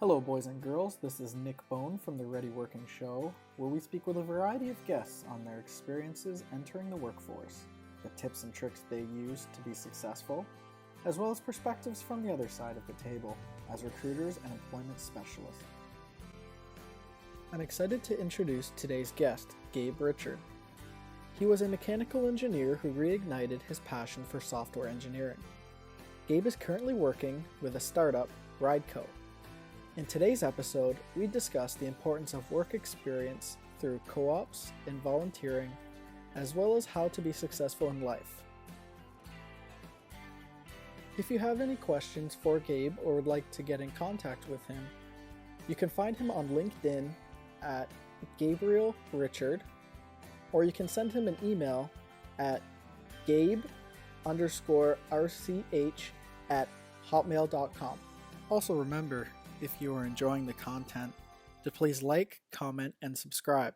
Hello, boys and girls. This is Nick Bone from the Ready Working Show, where we speak with a variety of guests on their experiences entering the workforce, the tips and tricks they use to be successful, as well as perspectives from the other side of the table as recruiters and employment specialists. I'm excited to introduce today's guest, Gabe Richard. He was a mechanical engineer who reignited his passion for software engineering. Gabe is currently working with a startup, Rideco. In today's episode, we discuss the importance of work experience through co-ops and volunteering, as well as how to be successful in life. If you have any questions for Gabe or would like to get in contact with him, you can find him on LinkedIn at Gabriel Richard, or you can send him an email at gabe_rch@hotmail.com. Also remember, if you are enjoying the content, to please like, comment, and subscribe.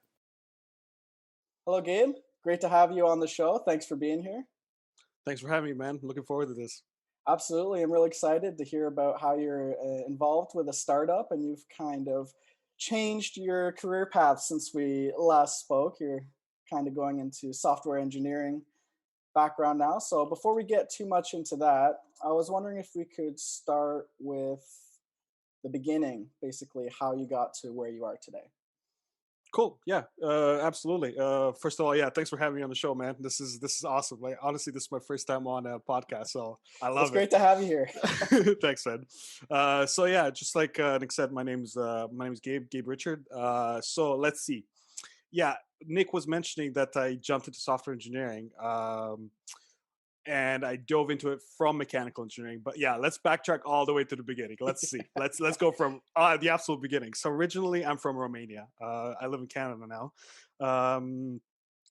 Hello, Gabe. Great to have you on the show. Thanks for being here. Thanks for having me, man. Looking forward to this. Absolutely. I'm really excited to hear about how you're involved with a startup and you've kind of changed your career path since we last spoke. You're kind of going into software engineering background now. So before we get too much into that, I was wondering if we could start with the beginning, basically how you got to where you are today. Cool. Yeah, absolutely. First of all, yeah, thanks for having me on the show, man. This is awesome. Like, honestly, this is my first time on a podcast, so I love it. It's great to have you here. Thanks, man. So yeah, just like Nick said, my name's Gabe Richard. So let's see. Yeah, Nick was mentioning that I jumped into software engineering. And I dove into it from mechanical engineering. But yeah, let's backtrack all the way to the beginning. Let's see. Let's go from the absolute beginning. So originally, I'm from Romania. I live in Canada now.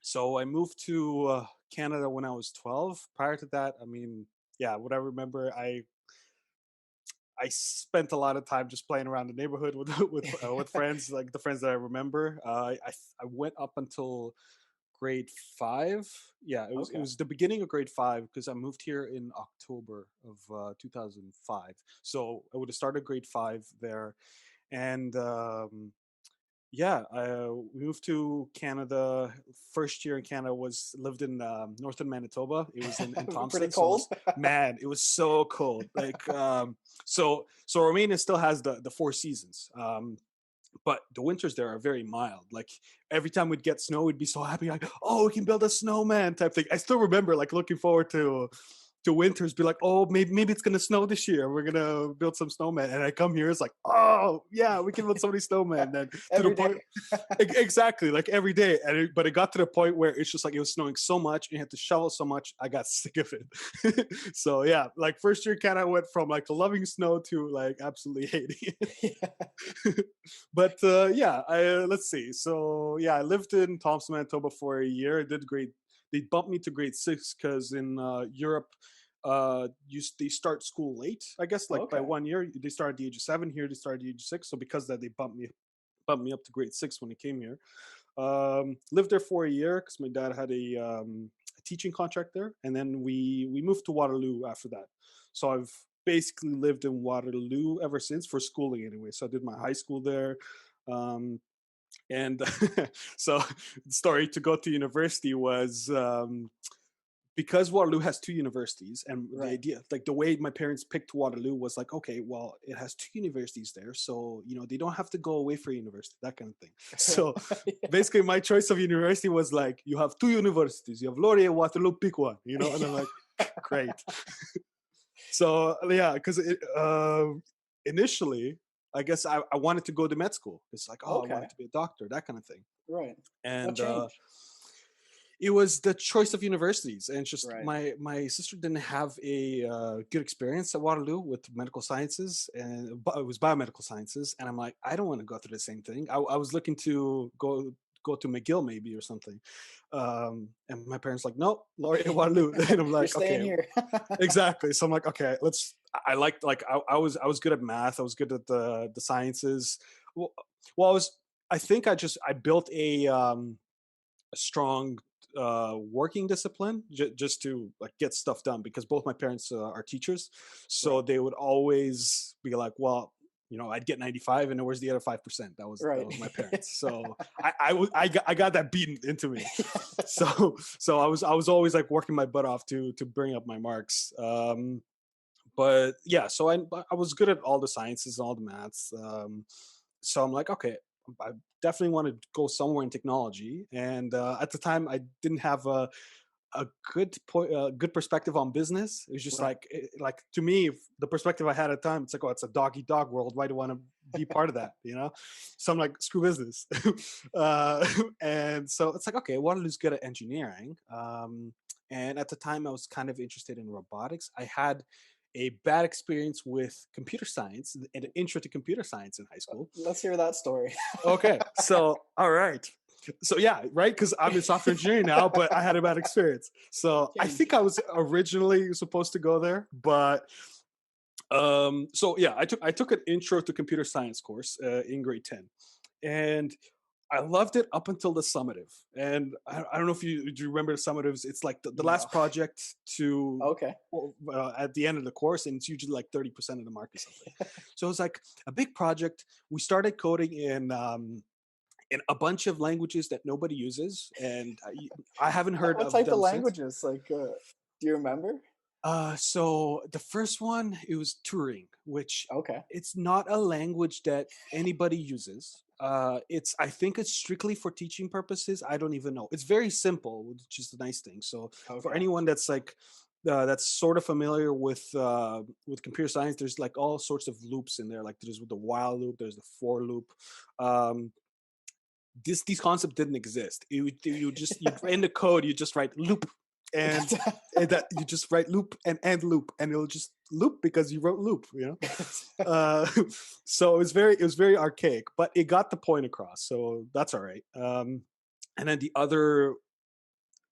So I moved to Canada when I was 12. Prior to that, I mean, yeah, what I remember, I spent a lot of time just playing around the neighborhood with friends, like the friends that I remember. I went up until grade 5. Yeah, it was the beginning of grade 5 because I moved here in October of 2005. So I would have started grade 5 there, and yeah, we moved to Canada. First year in Canada lived in northern Manitoba. It was in Thompson. Pretty cold. So man, it was so cold. Like so Romania still has the 4 seasons. But the winters there are very mild. Like every time we'd get snow, we'd be so happy, like, oh, we can build a snowman type thing. I still remember like looking forward to winters, be like, oh, maybe it's gonna snow this year. We're gonna build some snowman. And I come here, it's like, oh yeah, we can build so many snowmen. Then to the point, exactly, like every day. But it got to the point where it's just like it was snowing so much, and you had to shovel so much. I got sick of it. So yeah, like first year kind of went from like loving snow to like absolutely hating it. But yeah, let's see. So yeah, I lived in Thompson, Manitoba for a year. I did great. They bumped me to grade 6 because in Europe, they start school late. I guess like by 1 year. They start at the age of 7. Here they start at the age of 6. So because of that, they bumped me up to grade 6 when I came here. Lived there for a year because my dad had a teaching contract there, and then we moved to Waterloo after that. So I've basically lived in Waterloo ever since for schooling anyway. So I did my high school there. And so the story to go to university was because Waterloo has 2 universities, and the idea, like the way my parents picked Waterloo was like, okay, well, it has 2 universities there, so they don't have to go away for university, that kind of thing. So basically, my choice of university was like, you have 2 universities, you have Laurier, Waterloo, pick one, and I'm like, great. So yeah, because initially, I guess I wanted to go to med school. It's like, I wanted to be a doctor, that kind of thing. Right. And it was the choice of universities, and just my sister didn't have a good experience at Waterloo with medical sciences, and it was biomedical sciences, and I'm like, I don't want to go through the same thing. I was looking to go to McGill maybe or something, and my parents like, nope, Laurier, Waterloo. And I'm like, okay, here. Exactly. So I'm like, okay, let's. I liked, like I was good at math. I was good at the sciences. Well, I think I built a strong working discipline just to like get stuff done, because both my parents are teachers, so they would always be like, well, I'd get 95, and then where's the other 5%? That Right. was my parents. So I got that beaten into me. So I was always like working my butt off to bring up my marks. But yeah, so I was good at all the sciences, all the maths. So I'm like, okay, I definitely want to go somewhere in technology. And at the time, I didn't have a good perspective on business. It was just Right. like to me, the perspective I had at the time, it's like, oh, it's a dog eat dog world. Why do I want to be part of that? So I'm like, screw business. And so it's like, okay, Waterloo's good at engineering. And at the time, I was kind of interested in robotics. I had a bad experience with computer science and an intro to computer science in high school. Let's hear that story. Okay, so all right, so yeah, right, because I'm in software engineering now, but I had a bad experience. So I think I was originally supposed to go there, but so yeah, I took an intro to computer science course in grade 10, and I loved it up until the summative. And I don't know if do you remember the summatives. It's like the No. last project to Okay. at the end of the course, and it's usually like 30% of the mark or something. So it was like a big project. We started coding in a bunch of languages that nobody uses, and I haven't heard What of type of them since. languages? Like, do you remember? So the first one, it was Turing, which Okay. it's not a language that anybody uses. I think it's strictly for teaching purposes. I don't even know. It's very simple, which is the nice thing. So for Okay. anyone that's like that's sort of familiar with computer science, there's like all sorts of loops in there. Like there's the while loop, there's the for loop. Um, these concepts didn't exist. You just in the code you just write loop, and that you just write loop and loop, and it'll just loop because you wrote loop. So it was very archaic, but it got the point across. So that's all right. And then the other,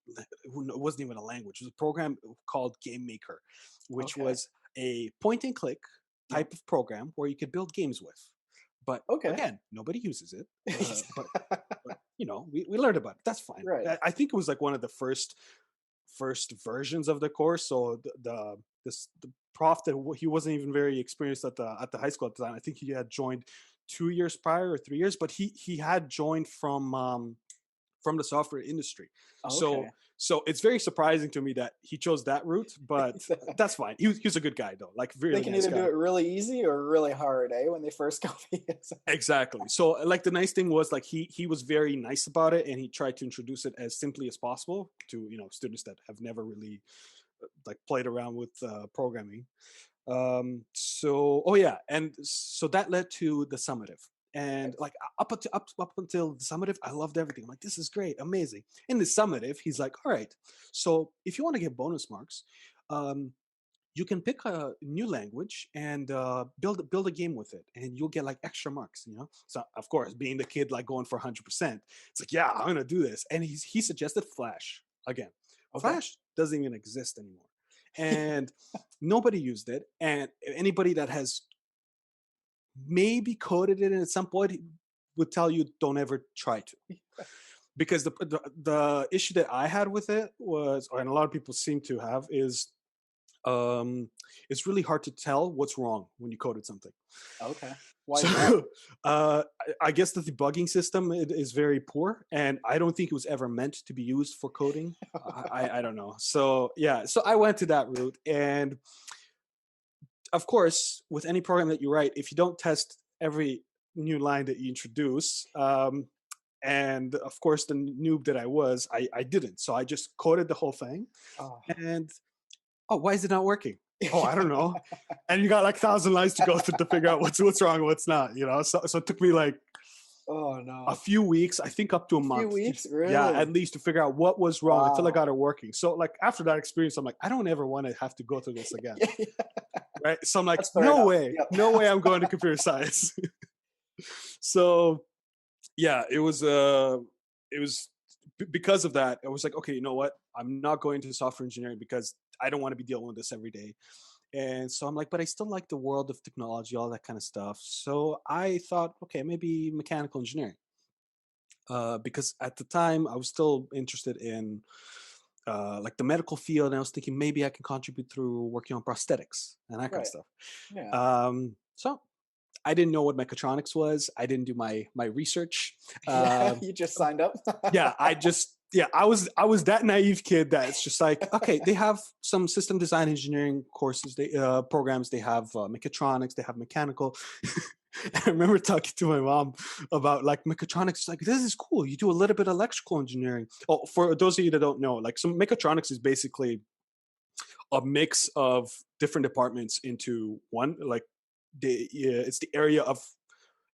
it wasn't even a language. It was a program called Game Maker, which Okay. was a point and click Yep. type of program where you could build games with. But Okay. again, nobody uses it. But we learned about it. That's fine. Right. I think it was like one of the first versions of the course. So the prof that he wasn't even very experienced at the high school at the time. I think he had joined 2 years prior or 3 years, but he had joined from the software industry. So Okay. so it's very surprising to me that he chose that route, but that's fine. He was a good guy though, like They really can nice either do guy. it really easy or really hard, eh? When they first go use it. Exactly. So like the nice thing was like he was very nice about it, and he tried to introduce it as simply as possible to students that have never really like played around with programming. So oh yeah, and so that led to the summative. And like up until the summative, I loved everything. I'm like, this is great, amazing. In the summative, he's like, all right, so if you want to get bonus marks, um, you can pick a new language and build a game with it, and you'll get like extra marks. So of course, being the kid like going for 100%, it's like, yeah, I'm gonna do this. And he suggested Flash again. Okay. Flash doesn't even exist anymore, and nobody used it. And anybody that has maybe coded it at some point would tell you don't ever try to, because the issue that I had with it was, and a lot of people seem to have, is um, it's really hard to tell what's wrong when you coded something. Okay. Why is that? So I guess the debugging system is very poor, and I don't think it was ever meant to be used for coding. I don't know. So yeah, so I went to that route, and of course, with any program that you write, if you don't test every new line that you introduce, and of course, the noob that I was, I didn't. So I just coded the whole thing, Oh. and oh, why is it not working? Oh, I don't know. And you got like 1,000 lines to go through to figure out what's wrong and what's not. So it took me like Oh a no. few weeks, I think up to a Few month. weeks, Yeah, really? at least to figure out what was wrong until I Wow. got it working. So like after that experience, I'm like, I don't ever want to have to go through this again. Yeah, Right. So I'm like, that's fair enough. Yep. no way I'm going to computer science. So yeah, it was because of that. I was like, okay, you know what? I'm not going to software engineering because I don't want to be dealing with this every day. And so I'm like, but I still like the world of technology, all that kind of stuff. So I thought, okay, maybe mechanical engineering. Because at the time I was still interested in like the medical field, and I was thinking maybe I can contribute through working on prosthetics and that kind of Right. stuff. Yeah. So I didn't know what mechatronics was. I didn't do my research. Yeah, Um, you just signed up. yeah, I was that naive kid that it's just like, okay, they have some system design engineering courses, they programs, they have mechatronics, they have mechanical. I remember talking to my mom about like mechatronics. Like, this is cool. You do a little bit of electrical engineering. Oh, for those of you that don't know, like, some mechatronics is basically a mix of different departments into one. Like, it's the area of,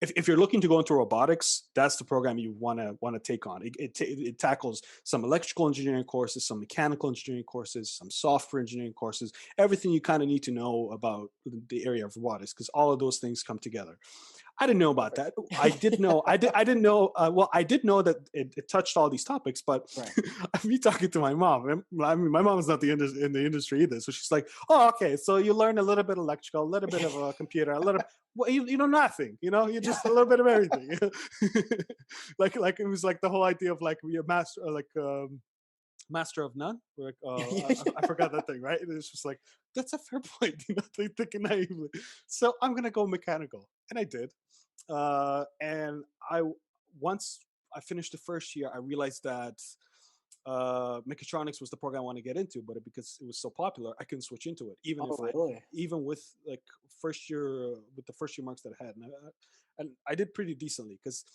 if you're looking to go into robotics, that's the program you want to take on. It tackles some electrical engineering courses, some mechanical engineering courses, some software engineering courses, everything you kind of need to know about the area of robotics, because all of those things come together. I didn't know about that. I did know. I didn't know. Well, I did know that it touched all these topics. But Right. me talking to my mom. I mean, my mom's not in the industry either, so she's like, "Oh, okay. So you learn a little bit of electrical, a little bit of a computer, a little. Well, you know nothing. You know, you just a little bit of everything. Like it was like the whole idea of like we a master, master of none. Like, I forgot that thing, right? And it's just like, that's a fair point. You know, they thinking naively. So I'm gonna go mechanical, and I did. And once I finished the first year, I realized that mechatronics was the program I want to get into, but because it was so popular, I couldn't switch into it, Oh, really? even with like first year, with the first year marks that I had, and I did pretty decently, because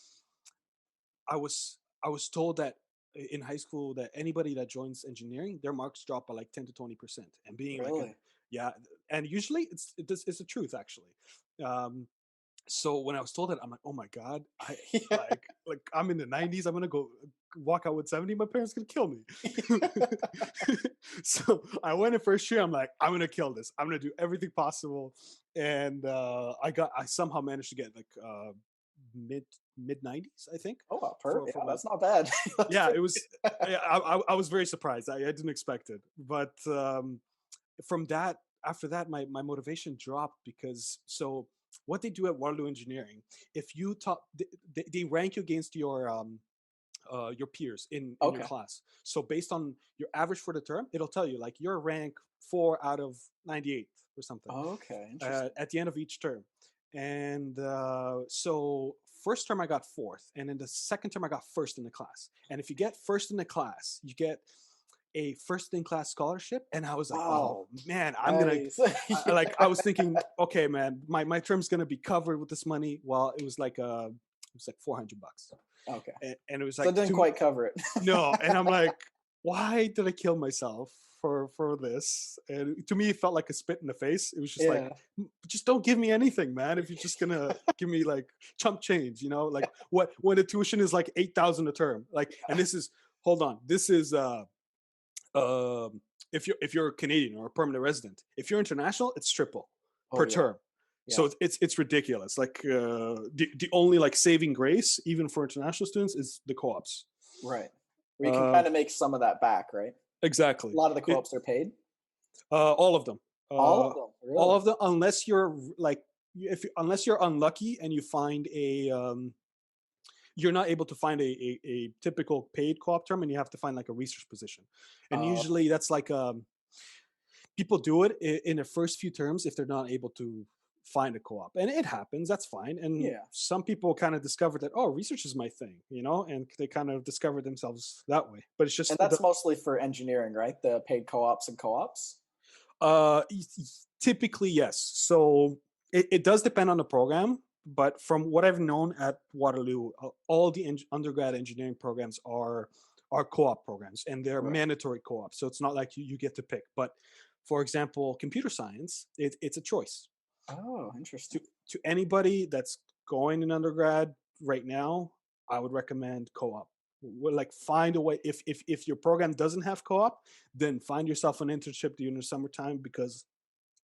I was told that in high school that anybody that joins engineering, their marks drop by like 10 to 20%, and being like Really? yeah, and usually it's the truth, actually. Um, so when I was told that, I'm like, oh my god, I Yeah. like I'm in the 90s. I'm gonna go walk out with 70. My parents gonna kill me. So I went in first year. I'm like, I'm gonna kill this. I'm gonna do everything possible, and I somehow managed to get like mid 90s, I think. Oh, wow, For perfect. for Yeah, my that's not bad. That's Yeah, pretty it was. I was very surprised. I didn't expect it, but from that, after that, my motivation dropped, because so what they do at Waterloo Engineering, if you talk, they rank you against your peers in your Okay. class. So based on your average for the term, it'll tell you like your rank 4 out of 98 or something Okay, interesting. at the end of each term. And so first term I got fourth, and then the second term I got first in the class. And if you get first in the class, you get a first in class scholarship. And I was like, oh Wow. man, I'm gonna Nice. like, I was thinking, okay, man, my term's gonna be covered with this money. Well, it was like $400, Okay. and it was So it like didn't two. quite cover it. No, and I'm like, why did I kill myself for this? And to me, it felt like a spit in the face. It was just like, Yeah. Just don't give me anything, man. If you're just gonna give me like chump change, like what when the tuition is like 8,000 a term, like, and this is hold on, this is um if you're Canadian or a permanent resident. If you're international, it's triple Oh, per yeah. term. So Yeah. it's ridiculous. Like the only like saving grace, even for international students, is the co-ops. Right. Where you can Uh, kind of make some of that back, right? A exactly. lot of the It, co-ops are paid. all of them. All Uh, of them, all really? of them, unless you're like, unless you're unlucky and you find you're not able to find a typical paid co-op term, and you have to find like a research position. And Uh, usually that's like people do it in the first few terms if they're not able to find a co-op, and it happens. That's fine. And yeah. some people kind of discover that, oh, research is my thing, and they kind of discover themselves that way. But it's And just that's mostly for engineering, right? The paid co-ops and co-ops. typically, yes. So it does depend on the program, but from what I've known at Waterloo, all the undergrad engineering programs are co-op programs, and they're Right. mandatory co-ops. So it's not like you get to pick. But for example, computer science, it's a choice Oh, to interesting. anybody that's going in undergrad right now. I would recommend co-op. Like, find a way. If your program doesn't have co-op, then find yourself an internship during the summertime, because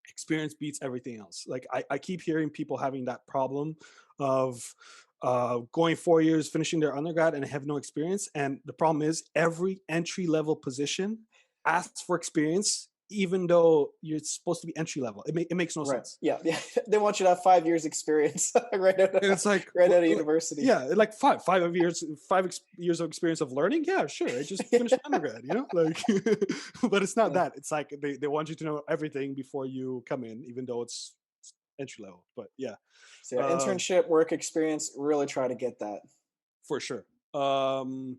experience beats everything else. Like, I keep hearing people having that problem of going 4 years, finishing their undergrad, and have no experience. And the problem is, every entry level position asks for experience, even though you're supposed to be entry level. It makes no Right. sense. Yeah. Yeah. They want you to have 5 years experience And it's like, right out of university. yeah, like five years, 5 years of experience of learning. Yeah, sure. I just finished undergrad, like, but it's not Yeah. that. It's like they want you to know everything before you come in, even though it's entry level. But yeah, So yeah, um, internship, work experience, really try to get that. for sure. Um,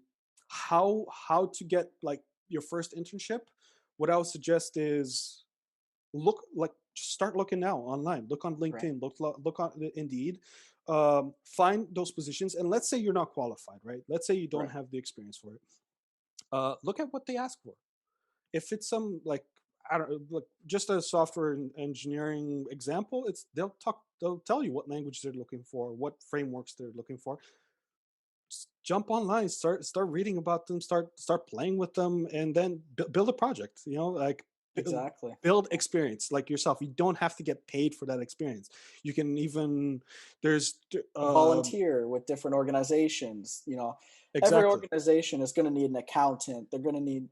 how to get like your first internship? What I would suggest is look like just start looking now online. Look on Right. LinkedIn. Look on Indeed. Find those positions, and let's say you're not qualified, right? Let's say you don't Right. have the experience for it. Look at what they ask for. If it's some like I don't like just a software engineering example, it's they'll tell you what language they're looking for, what frameworks they're looking for. Just jump online, start reading about them, start playing with them, and then build a project. You know, like Exactly. build experience like yourself. You don't have to get paid for that experience. You can even there's Volunteer with different organizations. Every exactly. organization is going to need an accountant. They're going to need,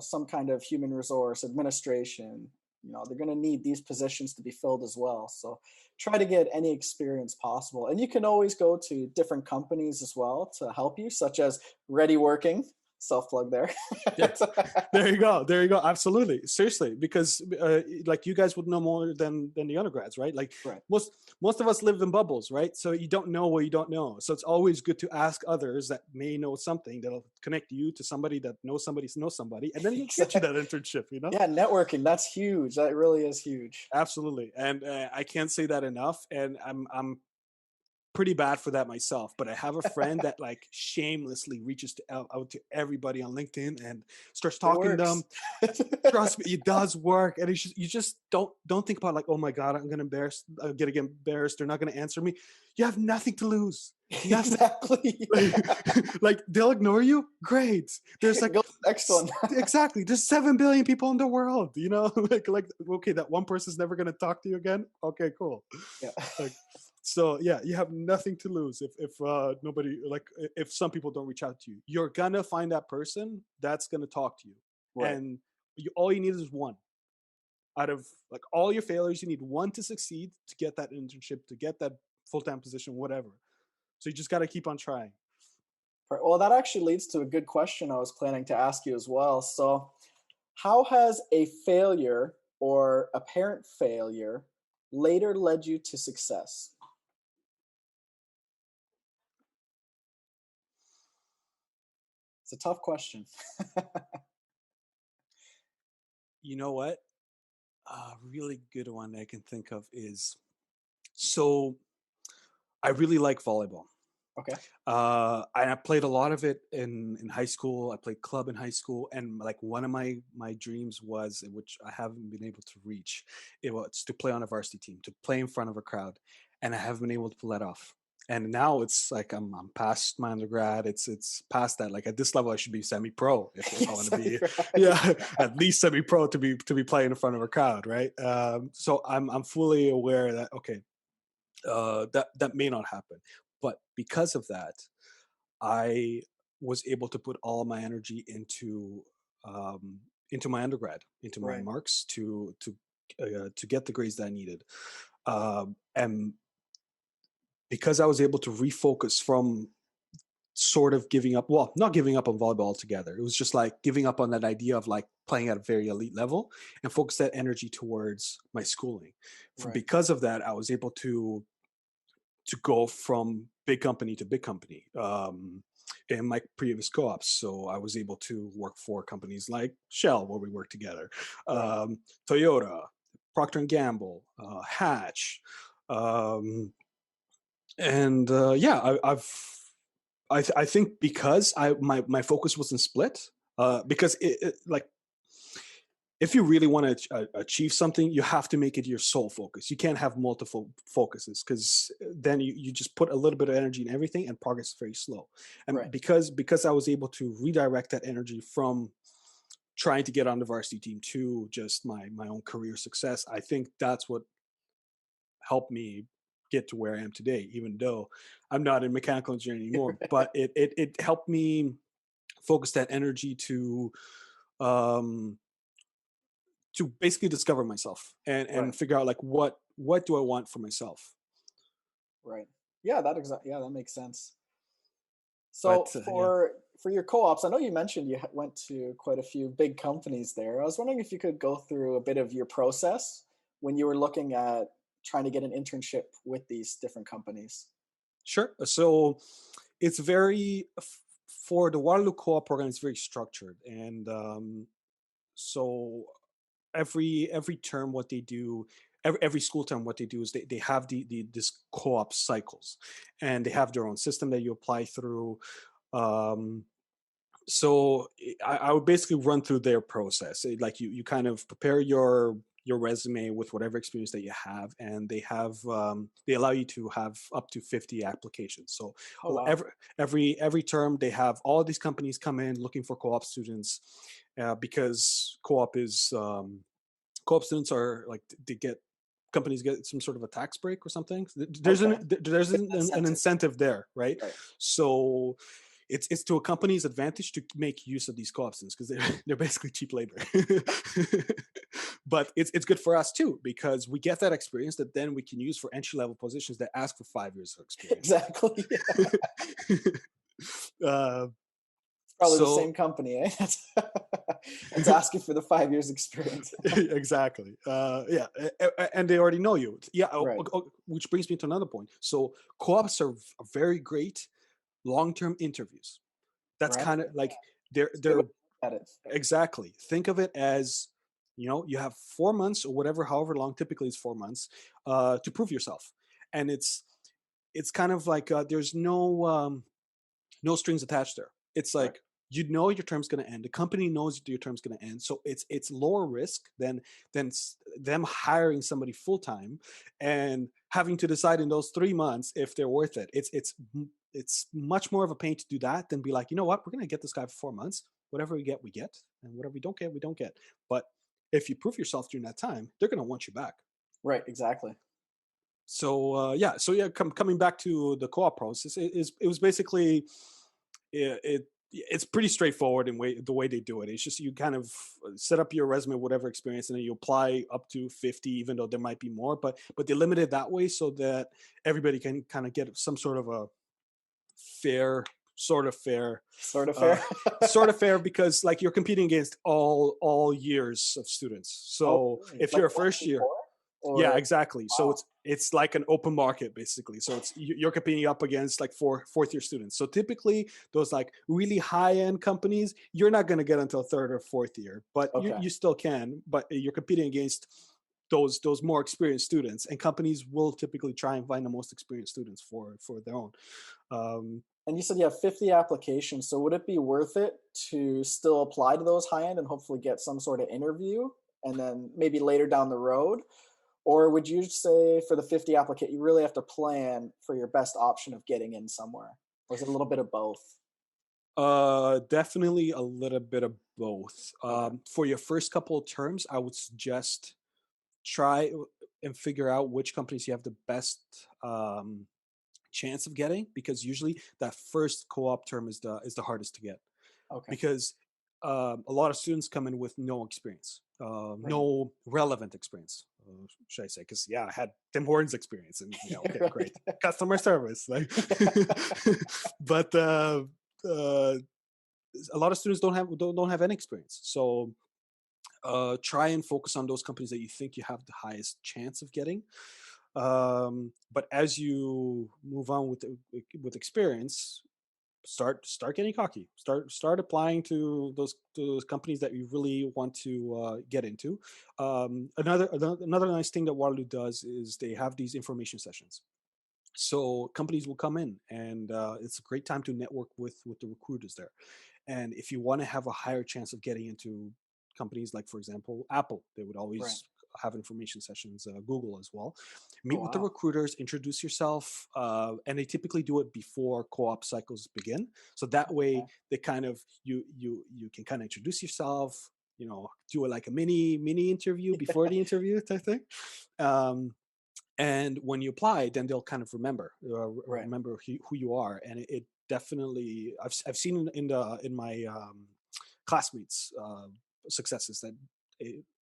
some kind of human resource administration. They're going to need these positions to be filled as well. So try to get any experience possible. And you can always go to different companies as well to help you, such as Ready Working, self plug there. Yeah, there you go. There you go. Absolutely, seriously, because like you guys would know more than the undergrads, right? Like Right. most of us live in bubbles, right? So you don't know what you don't know. So it's always good to ask others that may know something that'll connect you to somebody that knows somebody, and then you'll get you Exactly. that internship. You know. Yeah, networking, that's huge. That really is huge. Absolutely, and I can't say that enough. And I'm pretty bad for that myself, but I have a friend that like shamelessly reaches out to everybody on LinkedIn and starts It talking to them. works. Trust me, it does work, and you just don't think about like, oh my god, I'm gonna get embarrassed. They're not gonna answer me. You have nothing to lose. Nothing. Exactly. Like they'll ignore you. Great. There's like Go to the next one. exactly. There's 7 billion people in the world. You know, like okay, that one person's never gonna talk to you again. Okay, cool. Yeah. Like so yeah, you have nothing to lose if nobody like if some people don't reach out to you. You're gonna find that person that's gonna talk to you, Right. and all you need is one. Out of like all your failures, you need one to succeed to get that internship, to get that full-time position, whatever. So you just got to keep on trying. Right. Well, that actually leads to a good question I was planning to ask you as well. So, how has a failure or apparent failure later led you to success? It's a tough question. You know what? A really good one I can think of is so I really like volleyball. Okay. And I played a lot of it in high school. I played club in high school, and like one of my dreams was, which I haven't been able to reach, it was to play on a varsity team, to play in front of a crowd, and I haven't been able to pull that off. And now it's like I'm past my undergrad. It's past that. Like at this level, I should be semi-pro if I want to be, Right. yeah, at least semi-pro to be playing in front of a crowd, right? So I'm fully aware that okay, that may not happen. But because of that, I was able to put all my energy um, into my undergrad, into my Right. marks to get the grades that I needed. And because I was able to refocus from sort of giving up, well, not giving up on volleyball altogether. It was just like giving up on that idea of like playing at a very elite level and focus that energy towards my schooling. Right. Because of that, I was able to go from big company to big company in my previous co-ops. So I was able to work for companies like Shell, where we work together, Right. Toyota, Procter and Gamble, Hatch, and yeah, I think because my focus wasn't split, because like if you really want to achieve something, you have to make it your sole focus. You can't have multiple focuses because then you just put a little bit of energy in everything and progress is very slow. And Right. because I was able to redirect that energy from trying to get on the varsity team to just my own career success, I think that's what helped me get to where I am today, even though I'm not in mechanical engineering anymore. But it helped me focus that energy um, to basically discover myself and Right. figure out like what do I want for myself. Right. Yeah, yeah, that makes sense. So But yeah, for your co-ops, I know you mentioned you went to quite a few big companies there. I was wondering if you could go through a bit of your process when you were looking at trying to get an internship with these different companies? Sure. So it's very for the Waterloo Co-op program. It's very structured, and so every term, what they do, every school term, what they do is they have this co-op cycles, and they have their own system that you apply through. Um, so I would basically run through their process. Like you kind of prepare your resume with whatever experience that you have, and they allow you to have up to 50 applications. So Oh wow. every term they have all these companies come in looking for co-op students, because co-op students are like they get companies get some sort of a tax break or something. Okay. There's Good an incentive. incentive there, right? Right. So it's to a company's advantage to make use of these co-op students because they're basically cheap labor. But it's good for us too because we get that experience that then we can use for entry level positions that ask for 5 years of experience. Exactly. uh, Probably the so same company, eh? It's asking for the 5 years experience. exactly. Yeah, and they already know you. Yeah, Right. which brings me to another point. So co-ops are very great long-term interviews. That's Right. kind of like they're It's a good way they're to look at it. exactly. Think of it as you have 4 months or whatever, however long. Typically, it's 4 months to prove yourself, and it's kind of like there's no strings attached there. It's Right. like your term's going to end. The company knows your term's going to end, so it's lower risk than them hiring somebody full time and having to decide in those 3 months if they're worth it. It's much more of a pain to do that than be like, you know what, we're going to get this guy for 4 months. Whatever we get, and whatever we don't get, we don't get. But if you prove yourself during that time, they're going to want you back. Right. Exactly. Coming back to the co-op process, it was basically it's pretty straightforward in the way they do it. It's just you kind of set up your resume, whatever experience, and then you apply up to 50, even though there might be more. But they limit it that way so that everybody can kind of get some sort of a fair, sort of fair, Sort of uh, fair. sort of fair, because like you're competing against all years of students. Oh, So really? if Like you're a once first year, before? yeah, Or exactly. So wow. it's like an open market basically. So you're competing up against like fourth year students. So typically those like really high end companies, you're not going to get until third or fourth year, but Okay. you still can. But you're competing against those more experienced students, and companies will typically try and find the most experienced students for their own. Um, And you said you have 50 applications. So would it be worth it to still apply to those high end and hopefully get some sort of interview and then maybe later down the road? Or would you say for the 50 applicant, you really have to plan for your best option of getting in somewhere? Or is it a little bit of both? definitely a little bit of both. Okay. For your first couple of terms, I would suggest try and figure out which companies you have the best chance of getting, because usually that first co-op term is the hardest to get, Okay. because a lot of students come in with no experience, Right. no relevant experience, should I say? Because yeah, I had Tim Hortons experience, and yeah, Yeah, okay, right. great, customer service, like, but a lot of students don't have any experience. So try and focus on those companies that you think you have the highest chance of getting. But as you move on with experience, start getting cocky. Start applying to those companies that you really want to get into. Another nice thing that Waterloo does is they have these information sessions. So companies will come in, and it's a great time to network with the recruiters there. And if you want to have a higher chance of getting into companies like, for example, Apple, they would Right. always have information sessions. Google as well. Oh, Meet with the wow. recruiters, introduce yourself, and they typically do it before co-op cycles begin. So that way, Okay. they kind of you can kind of introduce yourself. Do it like a mini interview before the interview type thing. Um, and when you apply, then they'll kind of Right. remember who you are, and it definitely I've seen in my classmates successes that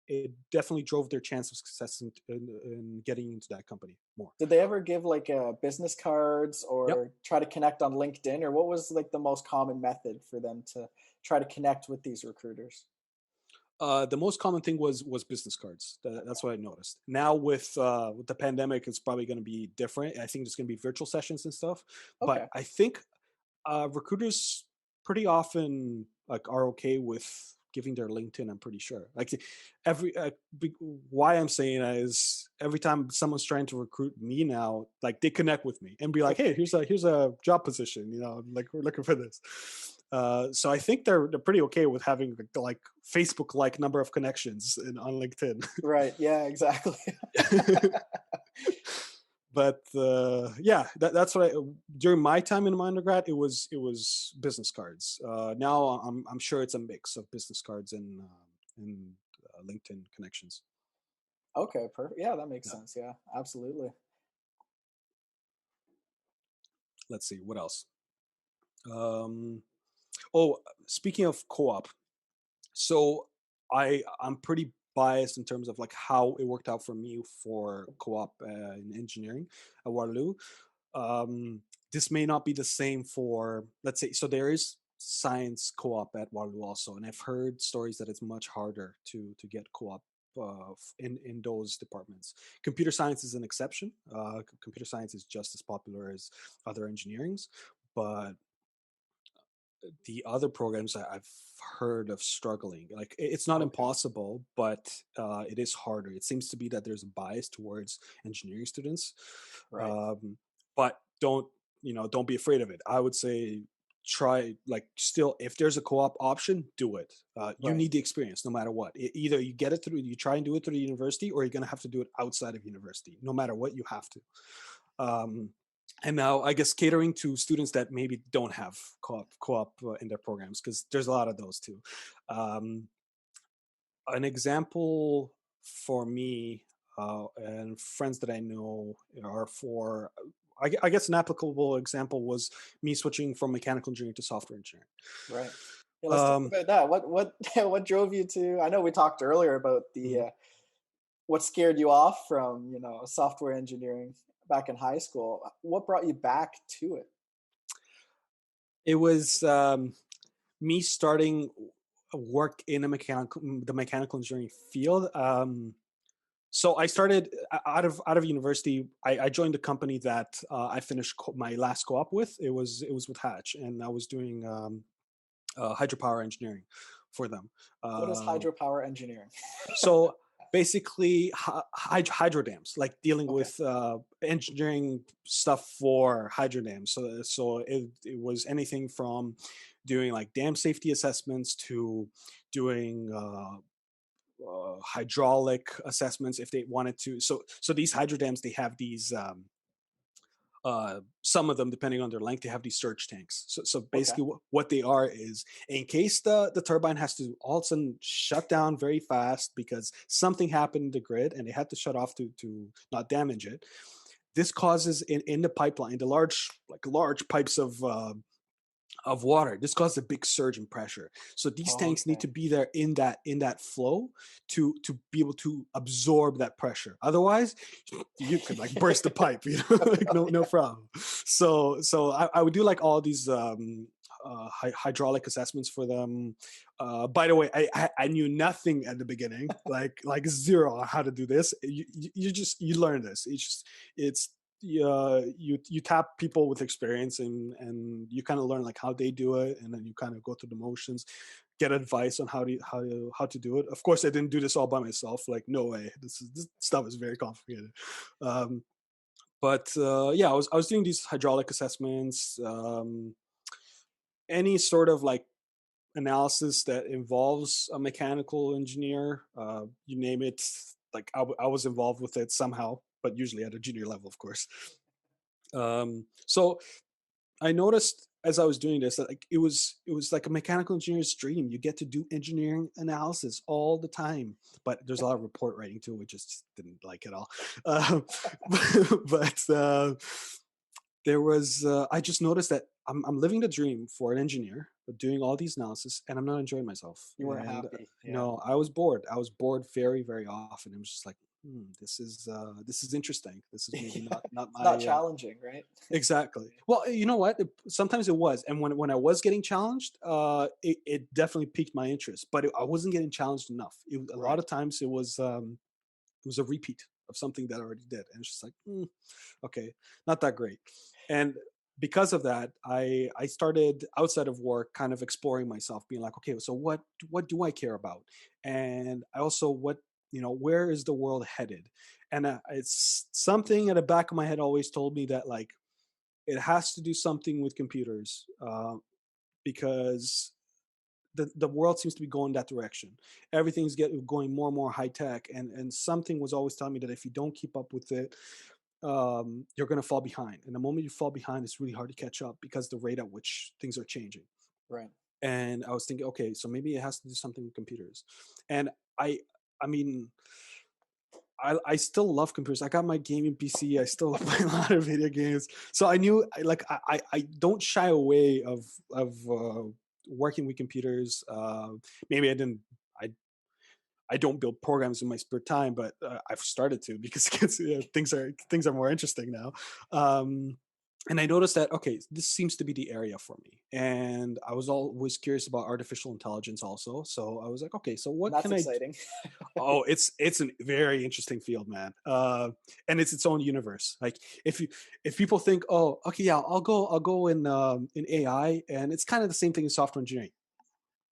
it definitely drove their chance of success in getting into that company more. Did they ever give like business cards Yep. or try to connect on LinkedIn, or what was like the most common method for them to try to connect with these recruiters? The most common thing was business cards. That's what I noticed. Now with the pandemic, it's probably going to be different. I think there's going to be virtual sessions and stuff. But Okay. I think recruiters pretty often like are okay with giving their LinkedIn. I'm pretty sure. Like every why I'm saying that is every time someone's trying to recruit me now, like they connect with me and be like, "Hey, here's a job position. Like we're looking for this." So I think they're pretty okay with having like Facebook like number of connections on LinkedIn. Right. Yeah, exactly. But yeah, that's what I during my time in my undergrad it was business cards. Now I'm sure it's a mix of business cards and LinkedIn connections. Okay, perfect. Yeah, that makes Yeah. sense. Yeah, absolutely. Let's see what else. Um, oh, speaking of co-op, so I'm pretty biased in terms of like how it worked out for me for co-op in engineering at Waterloo. um, this may not be the same for, let's say, so there is science co-op at Waterloo also, and I've heard stories that it's much harder to get co-op in those departments. Computer science is an exception. Computer science is just as popular as other engineerings, but the other programs I've heard of struggling. Like it's not Okay. impossible, but it is harder. It seems to be that there's a bias towards engineering students, Right. um, but don't be afraid of it. I would say try like still if there's a co-op option, do it. You Right. need the experience no matter what. Either you get it through, you try and do it through the university, or you're gonna have to do it outside of university. No matter what, you have to. Um, and now I guess catering to students that maybe don't have co-op in their programs because there's a lot of those too. Um, an example for me and friends that I know are for. I guess an applicable example was me switching from mechanical engineering to software engineering. Right. Yeah, let's talk Um, about that. What what drove you to? I know we talked earlier about the mhm. what scared you off from, software engineering back in high school. What brought you back to it? It was me starting work in the mechanical engineering field. So I started out of university. I joined a company that I finished my last co-op with. It was with Hatch, and I was doing hydropower engineering for them. What is Uh, hydropower engineering? so basically, hydro dams, like dealing Okay. with engineering stuff for hydro dams. So it was anything from doing like dam safety assessments to doing hydraulic assessments if they wanted to. So these hydro dams, they have these some of them, depending on their length, they have these surge tanks. So Okay. basically what they are is in case the turbine has to all of a sudden shut down very fast because something happened in the grid and they had to shut off to not damage it. This causes in the pipeline, the large pipes of water. This causes a big surge in pressure. So these tanks need Okay. to be there in that flow to be able to absorb that pressure. Otherwise, you could like burst the pipe, like no problem. So I would do like all these hydraulic assessments for them. By the way, I knew nothing at the beginning, like zero on how to do this. You learn this. It's you tap people with experience and you kind of learn like how they do it, and then you kind of go through the motions, get advice on how to do it. Of course I didn't do this all by myself, like no way, this stuff is very complicated. um but yeah, I was doing these hydraulic assessments, any sort of like analysis that involves a mechanical engineer, you name it, like I was involved with it somehow, but usually at a junior level, of course. So I noticed as I was doing this that like it was like a mechanical engineer's dream. You get to do engineering analysis all the time, but there's a lot of report writing too, which just didn't like it all. Um, but there was I just noticed that I'm living the dream for an engineer, but doing all these analysis, and I'm not enjoying myself. You weren't And happy. Yeah. no, I was bored. I was bored very very often. It was just like this is interesting. This is maybe not It's not my challenging, right? exactly. Well, you know what? Sometimes it was, and when I was getting challenged, it definitely piqued my interest. But I wasn't getting challenged enough. A lot Right. of times it was a repeat of something that I already did, and it's just like, okay, not that great. And because of that, I started outside of work, kind of exploring myself, being like, okay, so what do I care about, and I also what where is the world headed, and it's something at the back of my head always told me that like it has to do something with computers because the world seems to be going that direction. Everything's going more and more high tech, and something was always telling me that if you don't keep up with it, you're going to fall behind. And the moment you fall behind, it's really hard to catch up because the rate at which things are changing. Right. And I was thinking, okay, so maybe it has to do something with computers. And I, I mean, I still love computers. I got my gaming PC. I still play a lot of video games. So I knew, I don't shy away of working with computers. Maybe I didn't. I I don't build programs in my spare time, but I've started to because things are more interesting now. Um, and I noticed that okay, this seems to be the area for me. And I was always curious about artificial intelligence also. So I was like, okay, so what That's can I exciting. Oh, it's a very interesting field, man. And it's its own universe. Like if people think, oh, okay, yeah, I'll go in AI, and it's kind of the same thing as software engineering.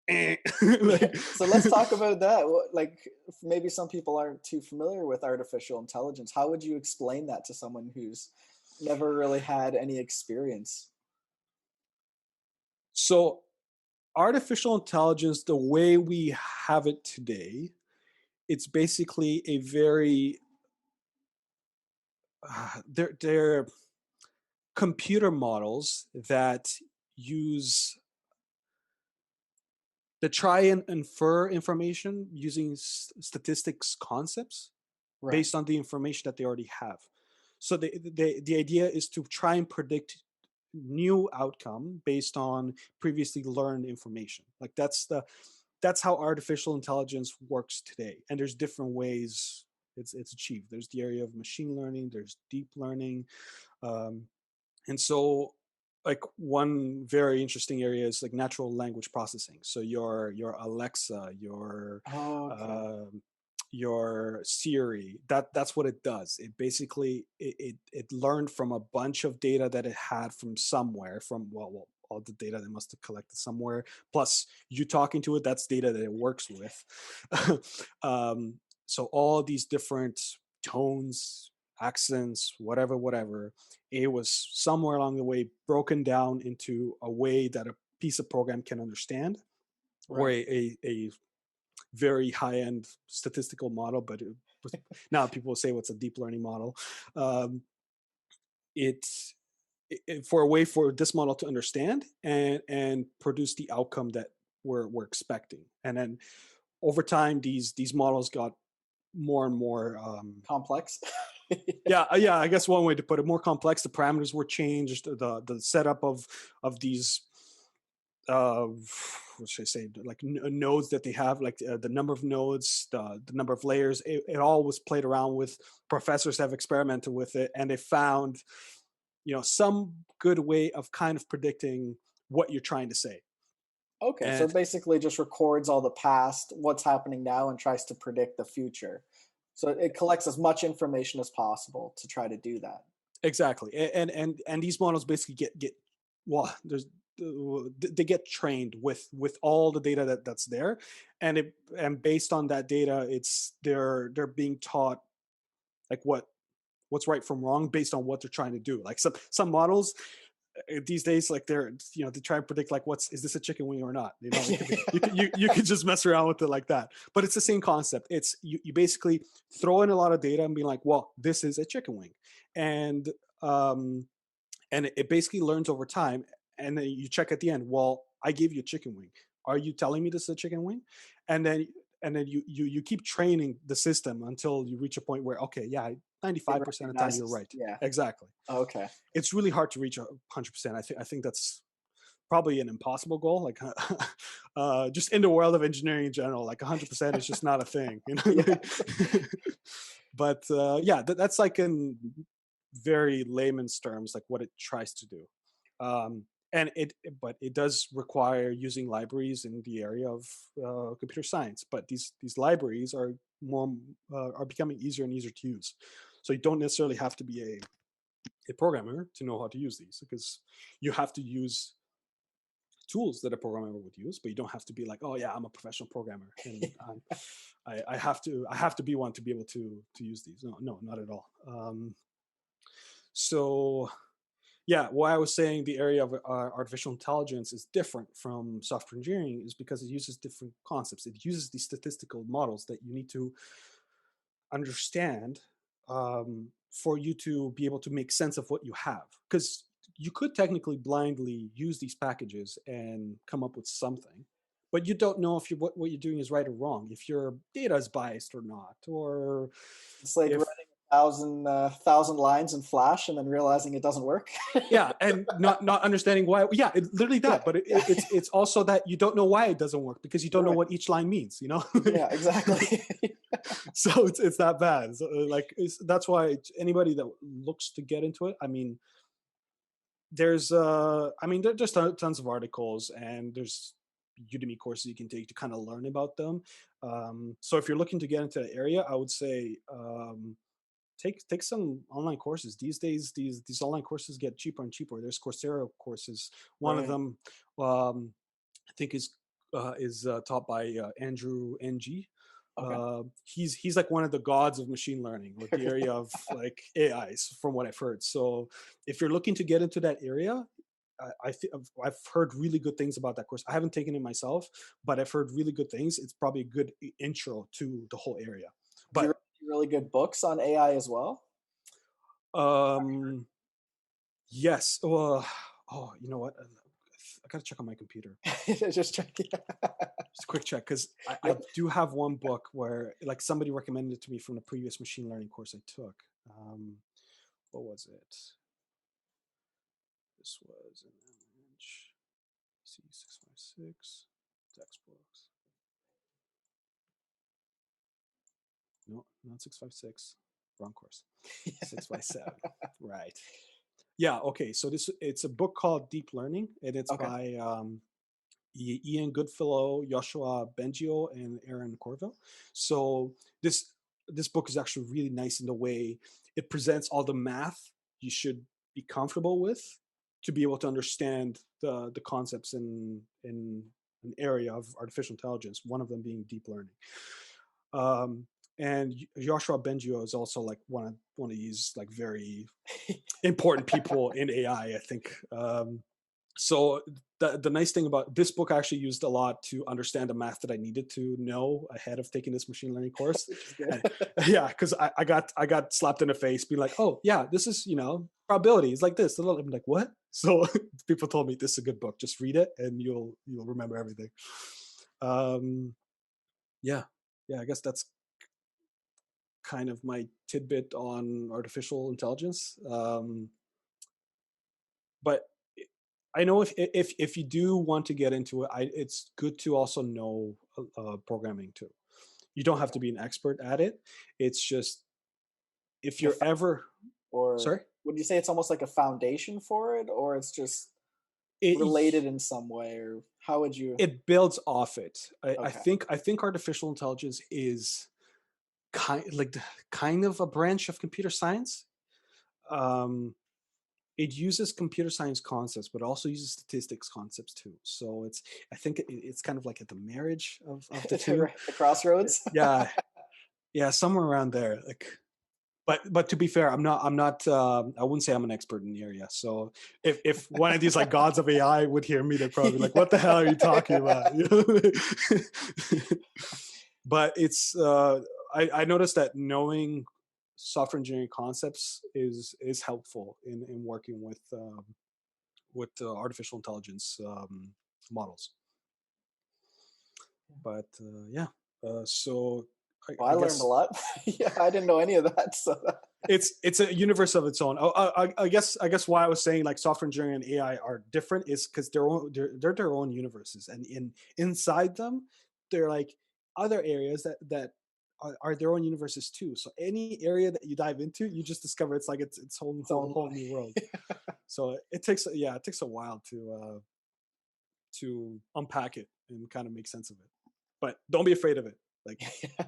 Yeah. Like, So let's talk about that. Like maybe some people aren't too familiar with artificial intelligence. How would you explain that to someone who's never really had any experience? so artificial intelligence, the way we have it today, it's basically a very they're computer models that use that try and infer information using statistics concepts Right. based on the information that they already have. So the idea is to try and predict new outcome based on previously learned information. Like that's how artificial intelligence works today. And there's different ways it's achieved. There's the area of machine learning. There's deep learning. Um, and so like one very interesting area is like natural language processing. So your Alexa, Okay. um your Siri, that's what it does. It basically it learned from a bunch of data that it had from somewhere, from all the data that must have collected somewhere, plus you talking to it, that's data that it works with. So all these different tones, accents, whatever, it was somewhere along the way broken down into a way that a piece of program can understand, or Right. a very high end statistical model. But now people will say what's a deep learning model. Um, it's for a way for this model to understand and produce the outcome that we're expecting. And then over time, these models got more and more Complex. yeah, I guess one way to put it, more complex. The parameters were changed. The setup of these what should I say, like nodes that they have, like the number of nodes, the number of layers, it all was played around with. Professors have experimented with it, and they found some good way of kind of predicting what you're trying to say. Okay, so And it basically just records all the past, what's happening now, and tries to predict the future. So it collects as much information as possible to try to do that. exactly, and these models basically get well, they get trained with all the data that's there, and based on that data, they're being taught like what's right from wrong based on what they're trying to do. Like some models these days, like they try and predict like is this a chicken wing or not. You could just mess around with it like that, but it's the same concept. It's you basically throw in a lot of data and be like, well, this is a chicken wing, and um and it basically learns over time. And then you check at the end, well, I gave you a chicken wing, are you telling me this is a chicken wing? And then you keep training the system until you reach a point where, okay, yeah, It 95% of the time you're recognizes. right. Yeah. Exactly. Okay. It's really hard to reach 100%. I think that's probably an impossible goal. Like just in the world of engineering in general, like 100% is just not a thing. Yeah. But yeah, that's like in very layman's terms, like what it tries to do. Um, and but it does require using libraries in the area of computer science. But these libraries are becoming easier and easier to use. So you don't necessarily have to be a programmer to know how to use these, because you have to use tools that a programmer would use, but you don't have to be like, oh yeah, I'm a professional programmer and I have to be one to be able to use these. No, not at all. So yeah, why I was saying the area of artificial intelligence is different from software engineering is because it uses different concepts. It uses these statistical models that you need to understand for you to be able to make sense of what you have. Because you could technically blindly use these packages and come up with something, but you don't know if what you're doing is right or wrong, if your data is biased or not, or It's like if writing thousand lines in Flash and then realizing it doesn't work. yeah, and not understanding why. Yeah, literally Yeah, that. But yeah. it's also that you don't know why it doesn't work because you don't know Right. what each line means. Yeah, exactly. So it's that bad. So, like that's why anybody that looks to get into it, I mean, there's tons of articles and there's Udemy courses you can take to kind of learn about them. So if you're looking to get into the area, I would say take some online courses. These days these online courses get cheaper and cheaper. There's Coursera courses. One of Right. them I think is taught by Andrew Ng. Okay. He's like one of the gods of machine learning, or the area of like AIs, from what I've heard. So if you're looking to get into that area, I've heard really good things about that course. I haven't taken it myself, but I've heard really good things. It's probably a good intro to the whole area. Do you But read really good books on AI as well? um, yes. Well, oh, you know what? I gotta check on my computer. Just checking. Just a quick check, because I Yep. do have one book where like somebody recommended it to me from the previous machine learning course I took. What was it? This was an image. C656 textbooks. No, not 656. Wrong course. 657. Right. Yeah. Okay. So it's a book called Deep Learning, and it's Okay. by Ian Goodfellow, Joshua Bengio, and Aaron Corville. So this book is actually really nice in the way it presents all the math you should be comfortable with to be able to understand the concepts in an area of artificial intelligence. One of them being deep learning. Um, and Joshua Bengio is also like one of these like very important people in AI, I think. So the nice thing about this book, I actually used a lot to understand the math that I needed to know ahead of taking this machine learning course. Which is good. And yeah, because I got slapped in the face, being like, oh yeah, this is probability is like this. And I'm like, what? So people told me this is a good book. Just read it and you'll remember everything. Um, yeah, yeah. I guess that's kind of my tidbit on artificial intelligence. But I know if you do want to get into it, it's good to also know programming too. You don't have to be an expert at it. It's just if Like you're ever or sorry, would you say it's almost like a foundation for it, or it's just it related in some way, or how would you? it builds off it. Okay. I think artificial intelligence is kind of a branch of computer science. Um, it uses computer science concepts, but also uses statistics concepts too. So I think it's kind of like at the marriage of the two. Right, the crossroads. Yeah, yeah, somewhere around there. Like, but to be fair, I'm not. I wouldn't say I'm an expert in the area. So if one of these like gods of AI would hear me, they'd probably be like, "What the hell are you talking about?" But it's I noticed that knowing software engineering concepts is helpful in working with artificial intelligence models. But yeah, so Well, I I learned a guess lot. Yeah, I didn't know any of that. So it's a universe of its own. I guess why I was saying like software engineering and AI are different is because they're their own universes, and inside them, they're like other areas that are their own universes too. So any area that you dive into, you just discover it's like it's whole new world. So it takes a while to unpack it and kind of make sense of it. But don't be afraid of it. Like,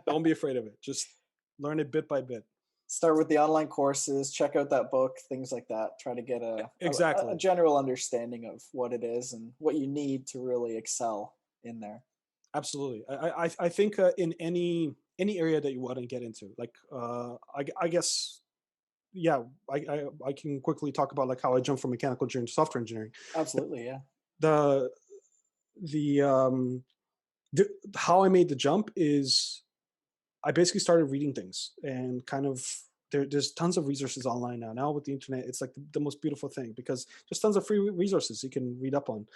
don't be afraid of it. Just learn it bit by bit. Start with the online courses, check out that book, things like that. Try to get Exactly. a general understanding of what it is and what you need to really excel in there. Absolutely. I think in any area that you want to get into, like I guess, yeah, I can quickly talk about like how I jumped from mechanical engineering to software engineering. Absolutely, yeah. The the how I made the jump is I basically started reading things and kind of there's tons of resources online now. Now with the internet, it's like the most beautiful thing because there's tons of free resources you can read up on.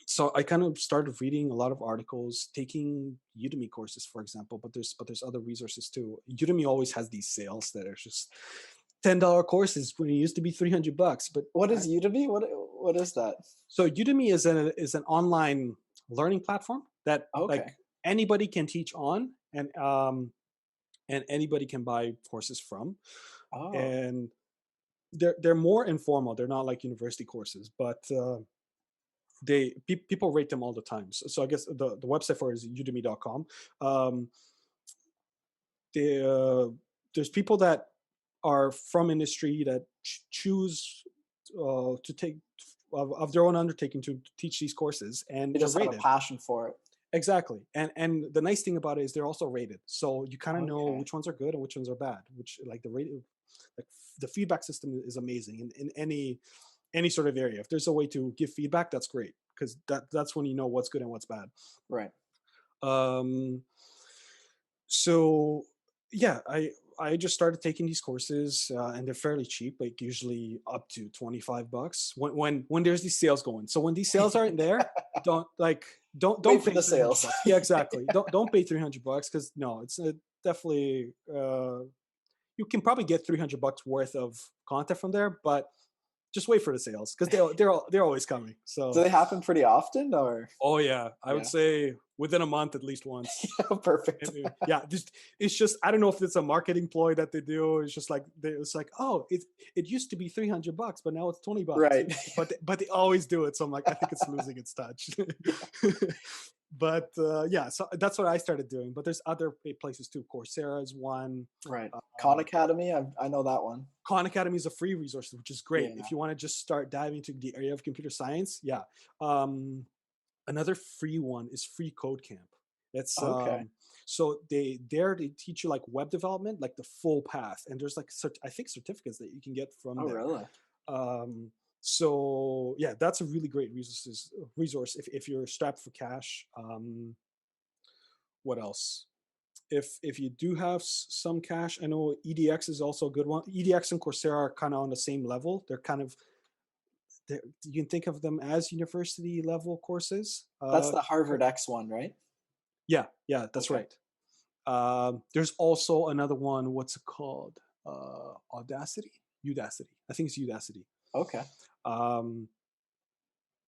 So I kind of started reading a lot of articles, taking Udemy courses, for example. But there's other resources too. Udemy always has these sales that are just $10 courses when it used to be $300. But what is Udemy? What is that? So Udemy is an online learning platform that like anybody can teach on, and anybody can buy courses from. And they're more informal. They're not like university courses, but people rate them all the time. So I guess the website for it is udemy.com. There's people that are from industry that choose to take of their own undertaking to teach these courses, and they just have a passion for it. Exactly. And the nice thing about it is they're also rated, so you kind of know which ones are good and which ones are bad, which like the rating, like the feedback system is amazing in any sort of area. If there's a way to give feedback, that's great, because that's when you know what's good and what's bad. Right. So yeah, I just started taking these courses, and they're fairly cheap, like usually up to $25 when there's these sales going. So when these sales aren't there, don't wait pay for the sales. Yeah, exactly. don't pay $300, because no, it's definitely you can probably get $300 worth of content from there, but just wait for the sales, because they're always coming. So do they happen pretty often, or? Oh yeah, I would say within a month at least once. Perfect. Yeah, it's just I don't know if it's a marketing ploy that they do. It's just like it's like, oh, it used to be $300, but now it's $20. Right. But they always do it. So I'm like, I think it's losing its touch. But yeah, so that's what I started doing. But there's other places too. Coursera is one. Right. Khan Academy, I know that one. Khan Academy is a free resource, which is great if you want to just start diving into the area of computer science. Yeah. Another free one is Free Code Camp. That's so they teach you like web development, like the full path, and there's like I think certificates that you can get from there. Really? So yeah, that's a really great resource if you're strapped for cash. What else? If you do have some cash, I know EDX is also a good one. EDX and Coursera are kind of on the same level. They're kind of you can think of them as university level courses. That's the Harvard X one, right? Yeah, that's right. There's also another one. What's it called? Udacity. I think it's Udacity. Okay.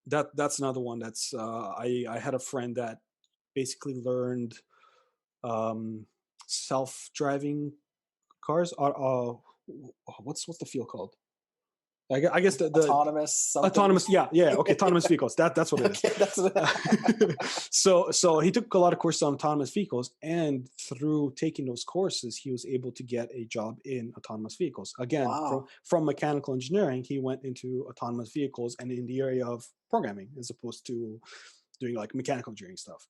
That's another one. That's I had a friend that basically learned self-driving cars. What's the field called? I guess the autonomous. Yeah. Okay, autonomous vehicles. That's what it is. That's what so he took a lot of courses on autonomous vehicles, and through taking those courses, he was able to get a job in autonomous vehicles. Again, from mechanical engineering, he went into autonomous vehicles and in the area of programming, as opposed to doing like mechanical engineering stuff.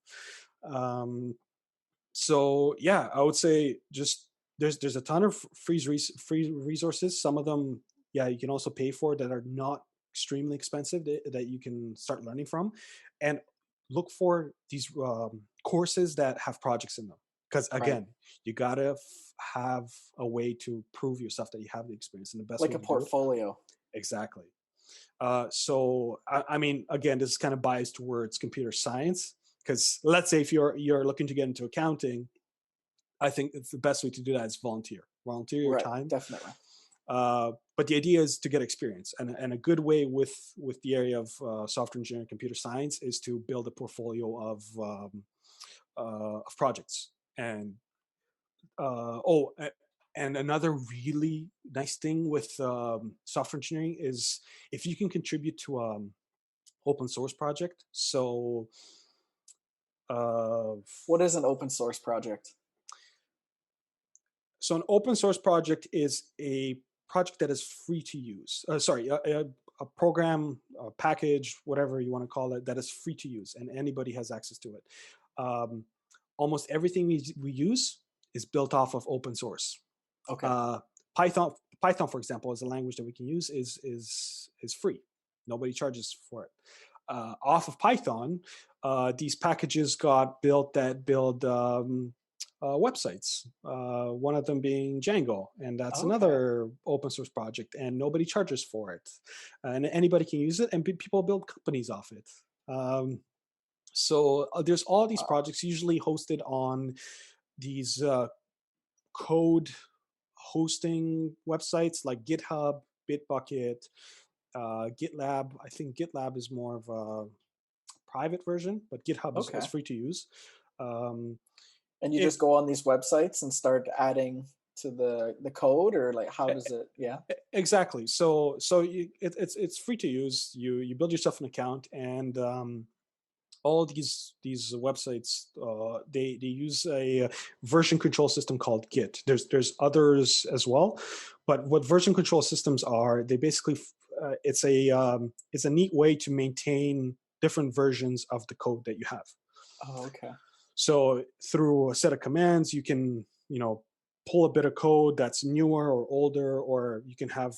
So yeah, I would say just there's a ton of free resources. Some of them, yeah, you can also pay for, that are not extremely expensive, that you can start learning from. And look for these courses that have projects in them, because again, you gotta have a way to prove yourself that you have the experience, and the best like a portfolio. Exactly. So I mean, again, this is kind of biased towards computer science, because let's say if you're looking to get into accounting, I think it's the best way to do that is volunteer your time. Definitely. But the idea is to get experience, and a good way with the area of software engineering, computer science, is to build a portfolio of projects. And oh, and another really nice thing with software engineering is if you can contribute to open source project. So uh, What is an open source project? so an open source project is a project that is free to use. Sorry, a program, a package, whatever you want to call it, that is free to use, and anybody has access to it. Um, Almost everything we use is built off of open source. Okay. Uh, Python, for example, is a language that we can use is free. Nobody charges for it. Off of Python, these packages got built that build websites. One of them being Django, and that's Okay. another open source project, and nobody charges for it, and anybody can use it, and people build companies off it. So there's all these Wow. projects usually hosted on these code hosting websites like GitHub, Bitbucket, GitLab. I think GitLab is more of a private version, but GitHub is Okay. free to use. Um, And you it just go on these websites and start adding to the code, or like how does it? Yeah. exactly. It's free to use. You build yourself an account, and all these websites they use a version control system called Git. There's others as well, but what version control systems are, they basically it's a neat way to maintain different versions of the code that you have. Oh, okay. So through a set of commands, you can pull a bit of code that's newer or older, or you can have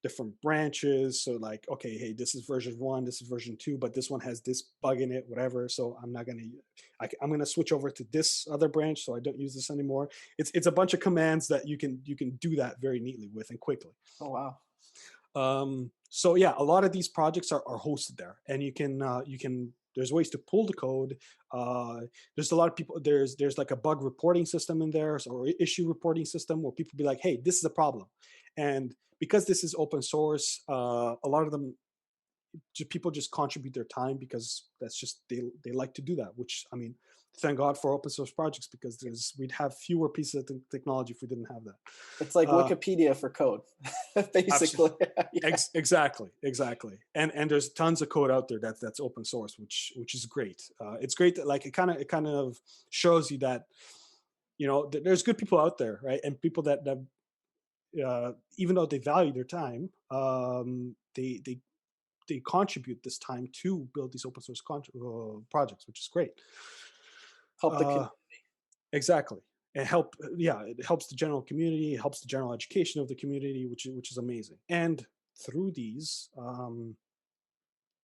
different branches. So like, okay, hey, this is version 1, this is version 2, but this one has this bug in it, whatever. So I'm gonna switch over to this other branch, so I don't use this anymore. It's a bunch of commands that you can do that very neatly with and quickly. Oh, wow. So yeah, a lot of these projects are hosted there, and you can there's ways to pull the code. Uh, there's a lot of people. There's like a bug reporting system in there, or issue reporting system where people be like, hey, this is a problem, and because this is open source, a lot of them people just contribute their time because that's just they like to do that. Which, I mean, thank God for open source projects, because we'd have fewer pieces of technology if we didn't have that. It's like Uh, Wikipedia for code, basically. Yeah. Exactly. And there's tons of code out there that's open source, which is great. It's great that, like, it kind of shows you that there's good people out there, right? And people that even though they value their time, they contribute this time to build these open source projects, which is great. Help the Uh, community. exactly. It helps the general community, it helps the general education of the community, which is amazing. And through these,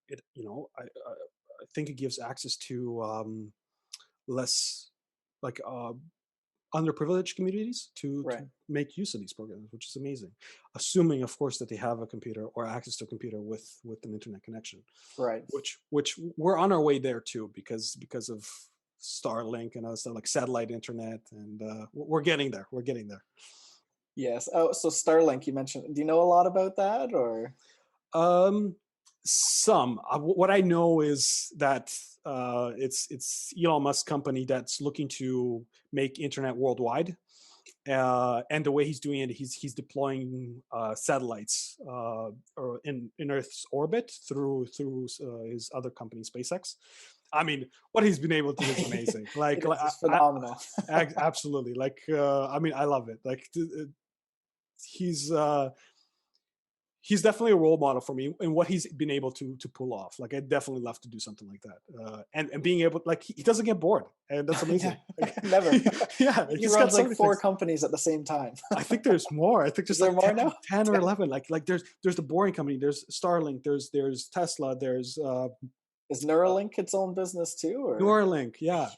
it I think it gives access to less, like, underprivileged communities to Right. make use of these programs, which is amazing, assuming, of course, that they have a computer or access to a computer with an internet connection, Right. which we're on our way there too, because of Starlink and other stuff like satellite internet, and we're getting there. We're getting there. Yes. Oh, so Starlink, you mentioned. Do you know a lot about that, or? Um, some. What I know is that it's Elon Musk's company that's looking to make internet worldwide, and the way he's doing it, he's deploying satellites or in Earth's orbit through his other company, SpaceX. I mean, what he's been able to do is amazing. It is. It's phenomenal. Absolutely. Like, I mean, I love it. Like, he's he's definitely a role model for me in what he's been able to pull off. Like, I definitely love to do something like that, and being able, like, he doesn't get bored, and that's Yeah. amazing. Like, Never. yeah, He he's got runs so like many four things. companies at the same time. I think there's more. I think Is there's there like more 10, now? 10 or 10. 11. Like there's the Boring Company, there's Starlink, there's Tesla, there's Is Neuralink its own business too, or? Neuralink, yeah,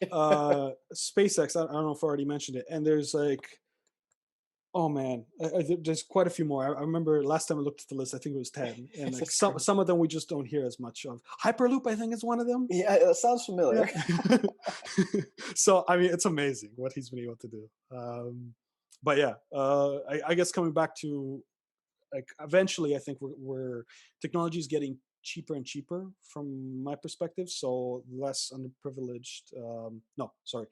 SpaceX. I don't know if I already mentioned it, and there's like, oh man, there's quite a few more. I remember last time I looked at the list, I think it was 10, and like It's some crazy. some of them we just don't hear as much of. Hyperloop, I think, is one of them. Yeah, it sounds Yeah. familiar. So I mean, it's amazing what he's been able to do. But yeah, I guess coming back to, like, eventually, I think we're technology is getting cheaper and cheaper from my perspective. So less underprivileged. No, sorry.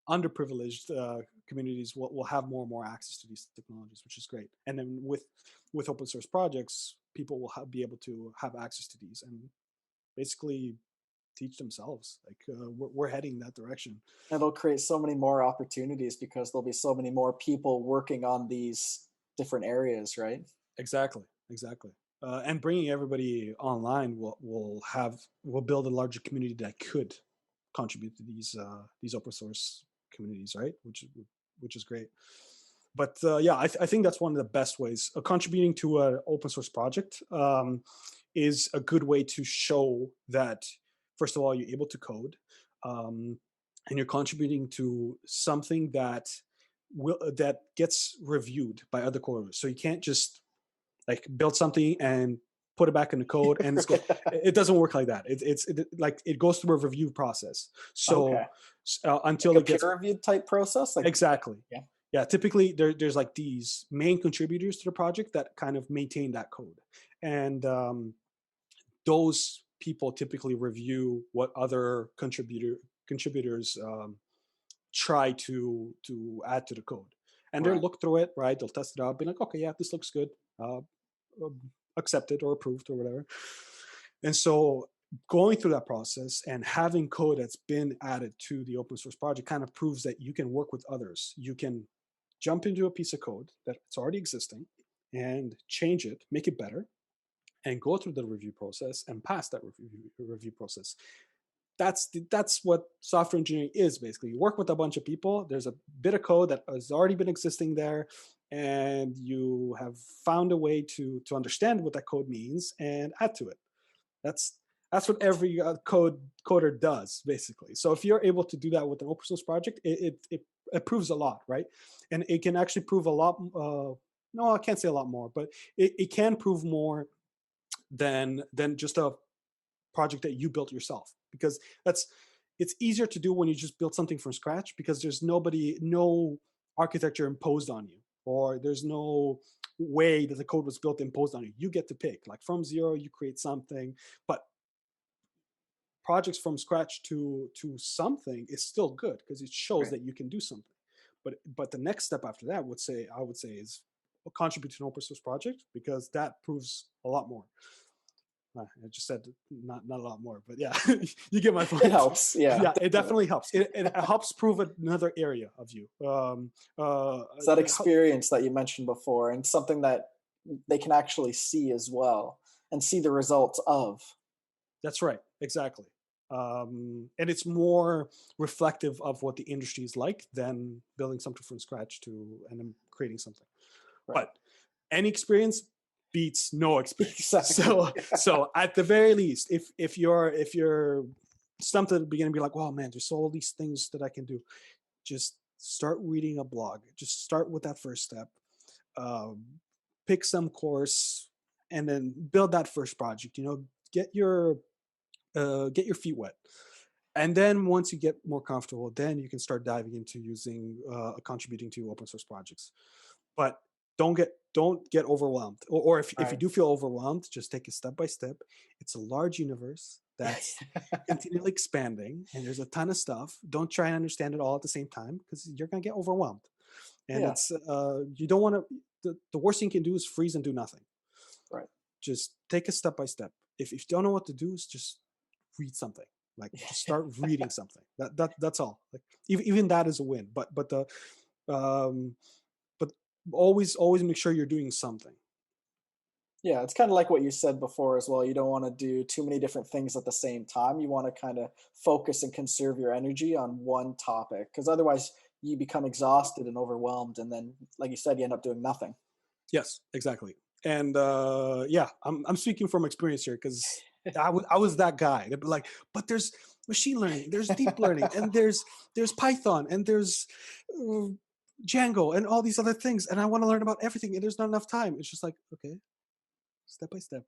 underprivileged communities will have more and more access to these technologies, which is great. And then with open source projects, people will be able to have access to these and basically teach themselves. Like we're heading that direction. It'll create so many more opportunities because there'll be so many more people working on these different areas, right? Exactly. And bringing everybody online will build a larger community that could contribute to these open source communities, right? Which is great. But yeah, I think that's one of the best ways. Contributing to an open source project is a good way to show that, first of all, you're able to code, and you're contributing to something that gets reviewed by other coders. So you can't just like build something and put it back in the code and it's good. It doesn't work like that. It goes through a review process. So Okay. until Like it a gets peer-reviewed type process, like exactly. yeah. Yeah, typically there's like these main contributors to the project that kind of maintain that code, and those people typically review what other contributors try to add to the code, and they'll Right. look through it, right? They'll test it out, be like, okay, yeah, this looks good, accepted or approved or whatever. And so going through that process and having code that's been added to the open source project kind of proves that you can work with others. You can jump into a piece of code that's already existing and change it, make it better, and go through the review process and pass that review process. That's what software engineering is basically. You work with a bunch of people. There's a bit of code that has already been existing there, and you have found a way to understand what that code means and add to it. That's what every coder does basically. So if you're able to do that with an open source project, it proves a lot, right? And it can actually prove a lot. No, I can't say a lot more, but it can prove more than just a project that you built yourself, because it's easier to do when you just build something from scratch, because there's no architecture imposed on you, or there's no way that the code was built imposed on you. You get to pick, like from zero you create something. But projects from scratch to something is still good because it shows that you can do something. But the next step after that I would say is contribute to an open source project, because that proves a lot more. I just said not a lot more, but yeah, you get my point. It helps. Yeah. Yeah, it definitely helps. It helps prove another area of you. It's that experience that you mentioned before, and something that they can actually see as well and see the results of. That's right. Exactly. And it's more reflective of what the industry is like than building something from scratch and then creating something. Right. But any experience beats no experience. Exactly. So at the very least, if you're stumped at the beginning, be like, "Wow, man, there's all these things that I can do." Just start reading a blog. Just start with that first step. Pick some course, and then build that first project. Get your feet wet. And then once you get more comfortable, then you can start diving into contributing to open source projects. But don't get overwhelmed. Or if you do feel overwhelmed, just take it step by step. It's a large universe that's continually expanding, and there's a ton of stuff. Don't try and understand it all at the same time, because you're gonna get overwhelmed. And it's you don't want to. The worst thing you can do is freeze and do nothing. Right. Just take it step by step. If you don't know what to do, just read something. Like, just start reading something. That's all. Like even that is a win. But always make sure you're doing something. Yeah, it's kind of like what you said before as well. You don't want to do too many different things at the same time. You want to kind of focus and conserve your energy on one topic, because otherwise you become exhausted and overwhelmed, and then, like you said, you end up doing nothing. Yes, exactly. And yeah, I'm speaking from experience here, because I was that guy. They'd be like, but there's machine learning, there's deep learning, and there's Python, and there's Django, and all these other things, and I want to learn about everything, and there's not enough time. It's just like, okay, step by step.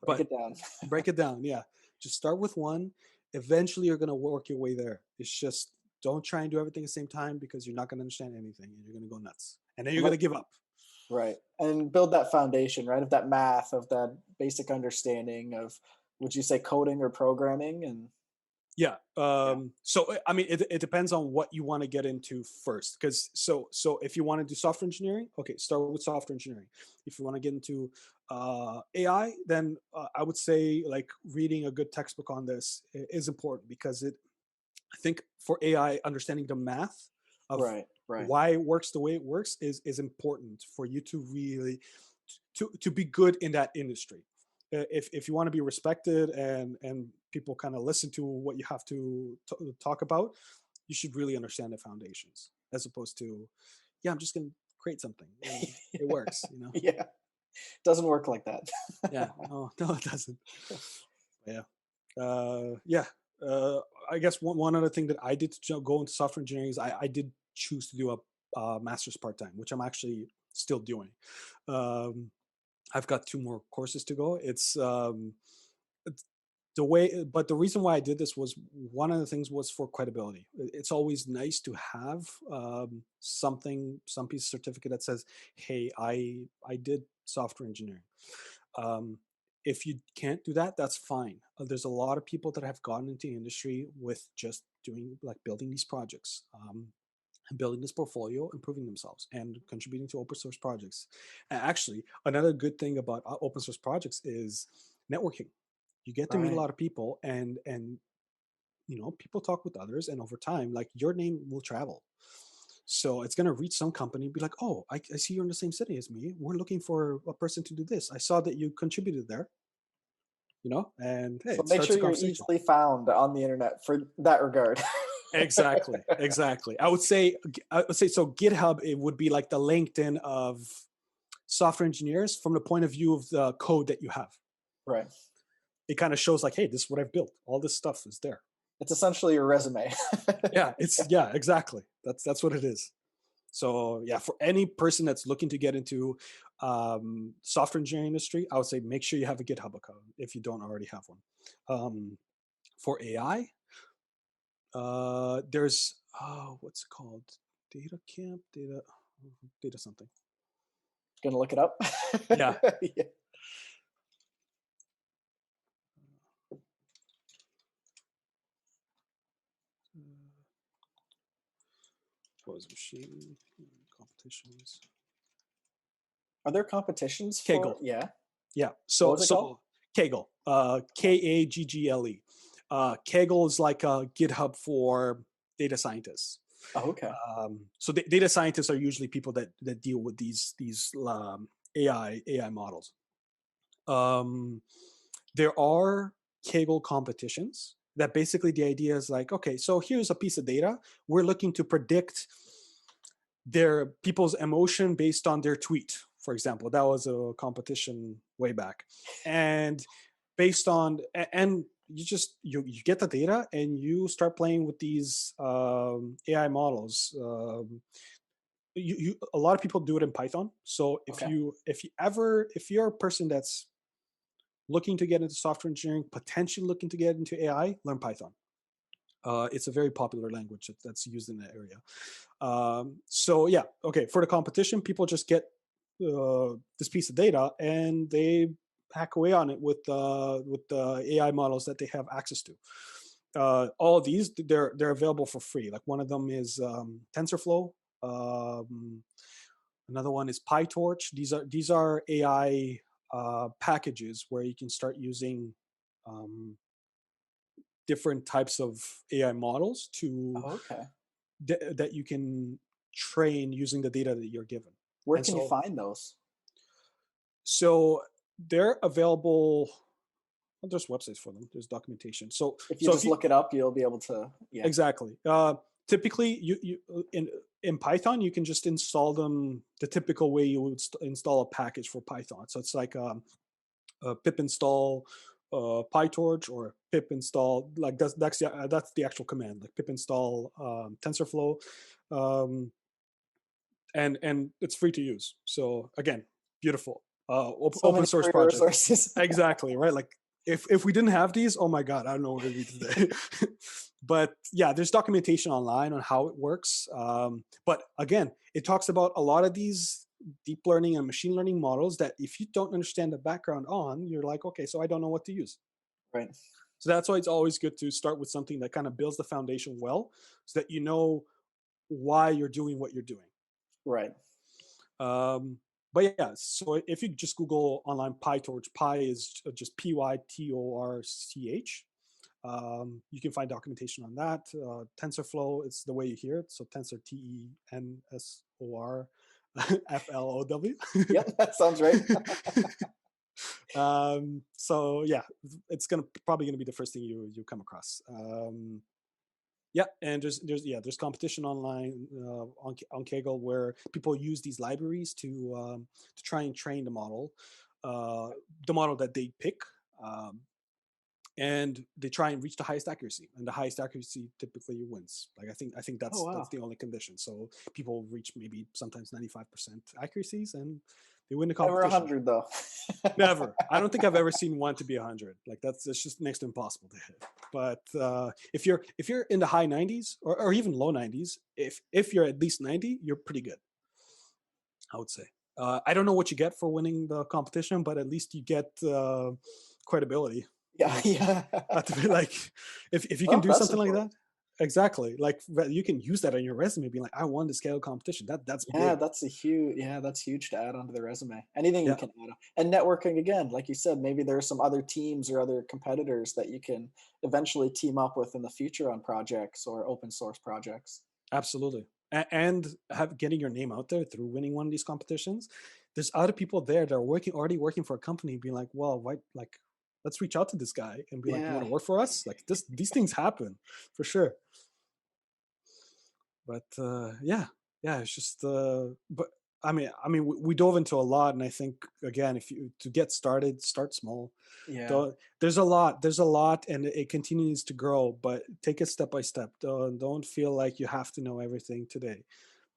Break it down. Break it down, yeah. Just start with one. Eventually, you're going to work your way there. It's just, don't try and do everything at the same time, because you're not going to understand anything, and you're going to go nuts. And then you're going to give up. Right. And build that foundation, right, of that math, of that basic understanding of, would you say, coding or programming? And Yeah. Yeah. So I mean, it depends on what you want to get into first. Because so if you want to do software engineering, okay, start with software engineering. If you want to get into AI, then I would say like reading a good textbook on this is important because I think for AI, understanding the math of Right. Right. why it works the way it works is important for you to really to be good in that industry. If you want to be respected and people kind of listen to what you have to talk about, you should really understand the foundations as opposed to, yeah, I'm just going to create something and it works, you know? Yeah. Doesn't work like that. Yeah, no, no, it doesn't. Yeah. Yeah. I guess one other thing that I did to go into software engineering is I did choose to do a master's part time, which I'm actually still doing. Um, I've got 2 more courses to go. It's the way, but the reason why I did this was one of the things was for credibility. It's always nice to have something, some piece of certificate that says, "Hey, I did software engineering." Um, if you can't do that, that's fine. There's a lot of people that have gotten into the industry with just doing like building these projects. And building this portfolio, improving themselves, and contributing to open source projects. And actually, another good thing about open source projects is networking. You get to meet a Right. lot of people, and people talk with others, and over time, like your name will travel. So it's going to reach some company and be like, oh, I see you're in the same city as me. We're looking for a person to do this. I saw that you contributed there, and hey, So it make starts sure a you're conversation. easily found on the internet for that regard. Exactly, exactly. I would say so. GitHub, it would be like the LinkedIn of software engineers from the point of view of the code that you have. Right. It kind of shows like, hey, this is what I've built. All this stuff is there. It's essentially your resume. Yeah, exactly. That's what it is. So yeah, for any person that's looking to get into software engineering industry, I would say make sure you have a GitHub account if you don't already have one. For AI, there's what's it called? Data Camp, data something. Gonna look it up. Yeah. Yeah. What was machine competitions? Are there competitions for? Kaggle. Yeah. Yeah. What So was it called? so Kaggle. Kaggle. Kaggle is like a GitHub for data scientists. Oh, okay. So data scientists are usually people that deal with these AI models. There are Kaggle competitions that basically the idea is like, okay, so here's a piece of data. We're looking to predict their people's emotion based on their tweet, for example. That was a competition way back. And based on and you get the data and you start playing with these AI models. A lot of people do it in Python. So Okay. if you're a person that's looking to get into software engineering, potentially looking to get into AI, learn Python. It's a very popular language that's used in that area. So yeah, okay. For the competition, people just get this piece of data and they hack away on it with the AI models that they have access to. All of these they're available for free. Like one of them is TensorFlow. Um, Another one is PyTorch. These are AI packages where you can start using um, different types of AI models Oh, okay. that you can train using the data that you're given. Where And can you so find those? so they're available. Well, there's websites for them. There's documentation. So If you so if just you look it up, you'll be able to. Yeah. exactly typically you in Python you can just install them the typical way you would install a package for Python. So it's like pip install PyTorch or pip install, like that's the actual command, like pip install TensorFlow, um, and it's free to use. So again, beautiful So open many source free project. resources. Exactly right. Like if we didn't have these, oh my god, I don't know where we'd be today. But yeah, there's documentation online on how it works. But again, it talks about a lot of these deep learning and machine learning models that if you don't understand the background on, you're like, okay, so I don't know what to use. Right. So that's why it's always good to start with something that kind of builds the foundation well, so that you know why you're doing what you're doing. Right. Um, but yeah, so if you just Google online PyTorch, Pi is just PyTorch. You can find documentation on that. TensorFlow, it's the way you hear it. So Tensor, Tensor FLOW. Yep, that sounds right. So yeah, it's probably gonna be the first thing you come across. Yeah, and there's competition online on Kaggle where people use these libraries to try and train uh, the model that they pick, um, and they try and reach the highest accuracy, and the highest accuracy typically wins. Like I think Oh that's wow. the only condition. So people reach maybe sometimes 95% accuracies, and they win the Never competition. 100 though. Never. I don't think I've ever seen one to be 100. Like it's just next to impossible to hit. But if you're in the high 90s or even low 90s, if you're at least 90, you're pretty good, I would say. I don't know what you get for winning the competition, but at least you get credibility. Yeah, Like, yeah. to be like, if you Well, can do impressive something like though. that, exactly. Like you can use that on your resume, being like, I won the scale competition. That's Yeah, big. that's huge to add onto the resume. Anything you Yeah, can add on. And networking again, like you said, maybe there are some other teams or other competitors that you can eventually team up with in the future on projects or open source projects. absolutely. And getting your name out there through winning one of these competitions. There's other people there that are already working for a company, being like, well, why, like, let's reach out to this guy and be like, you want Yeah. to work for us? Like these things happen for sure. But yeah, it's just but I mean we dove into a lot, and I think again, if you to get started, start small. Yeah. There's a lot and it continues to grow, but take it step by step. Don't feel like you have to know everything today.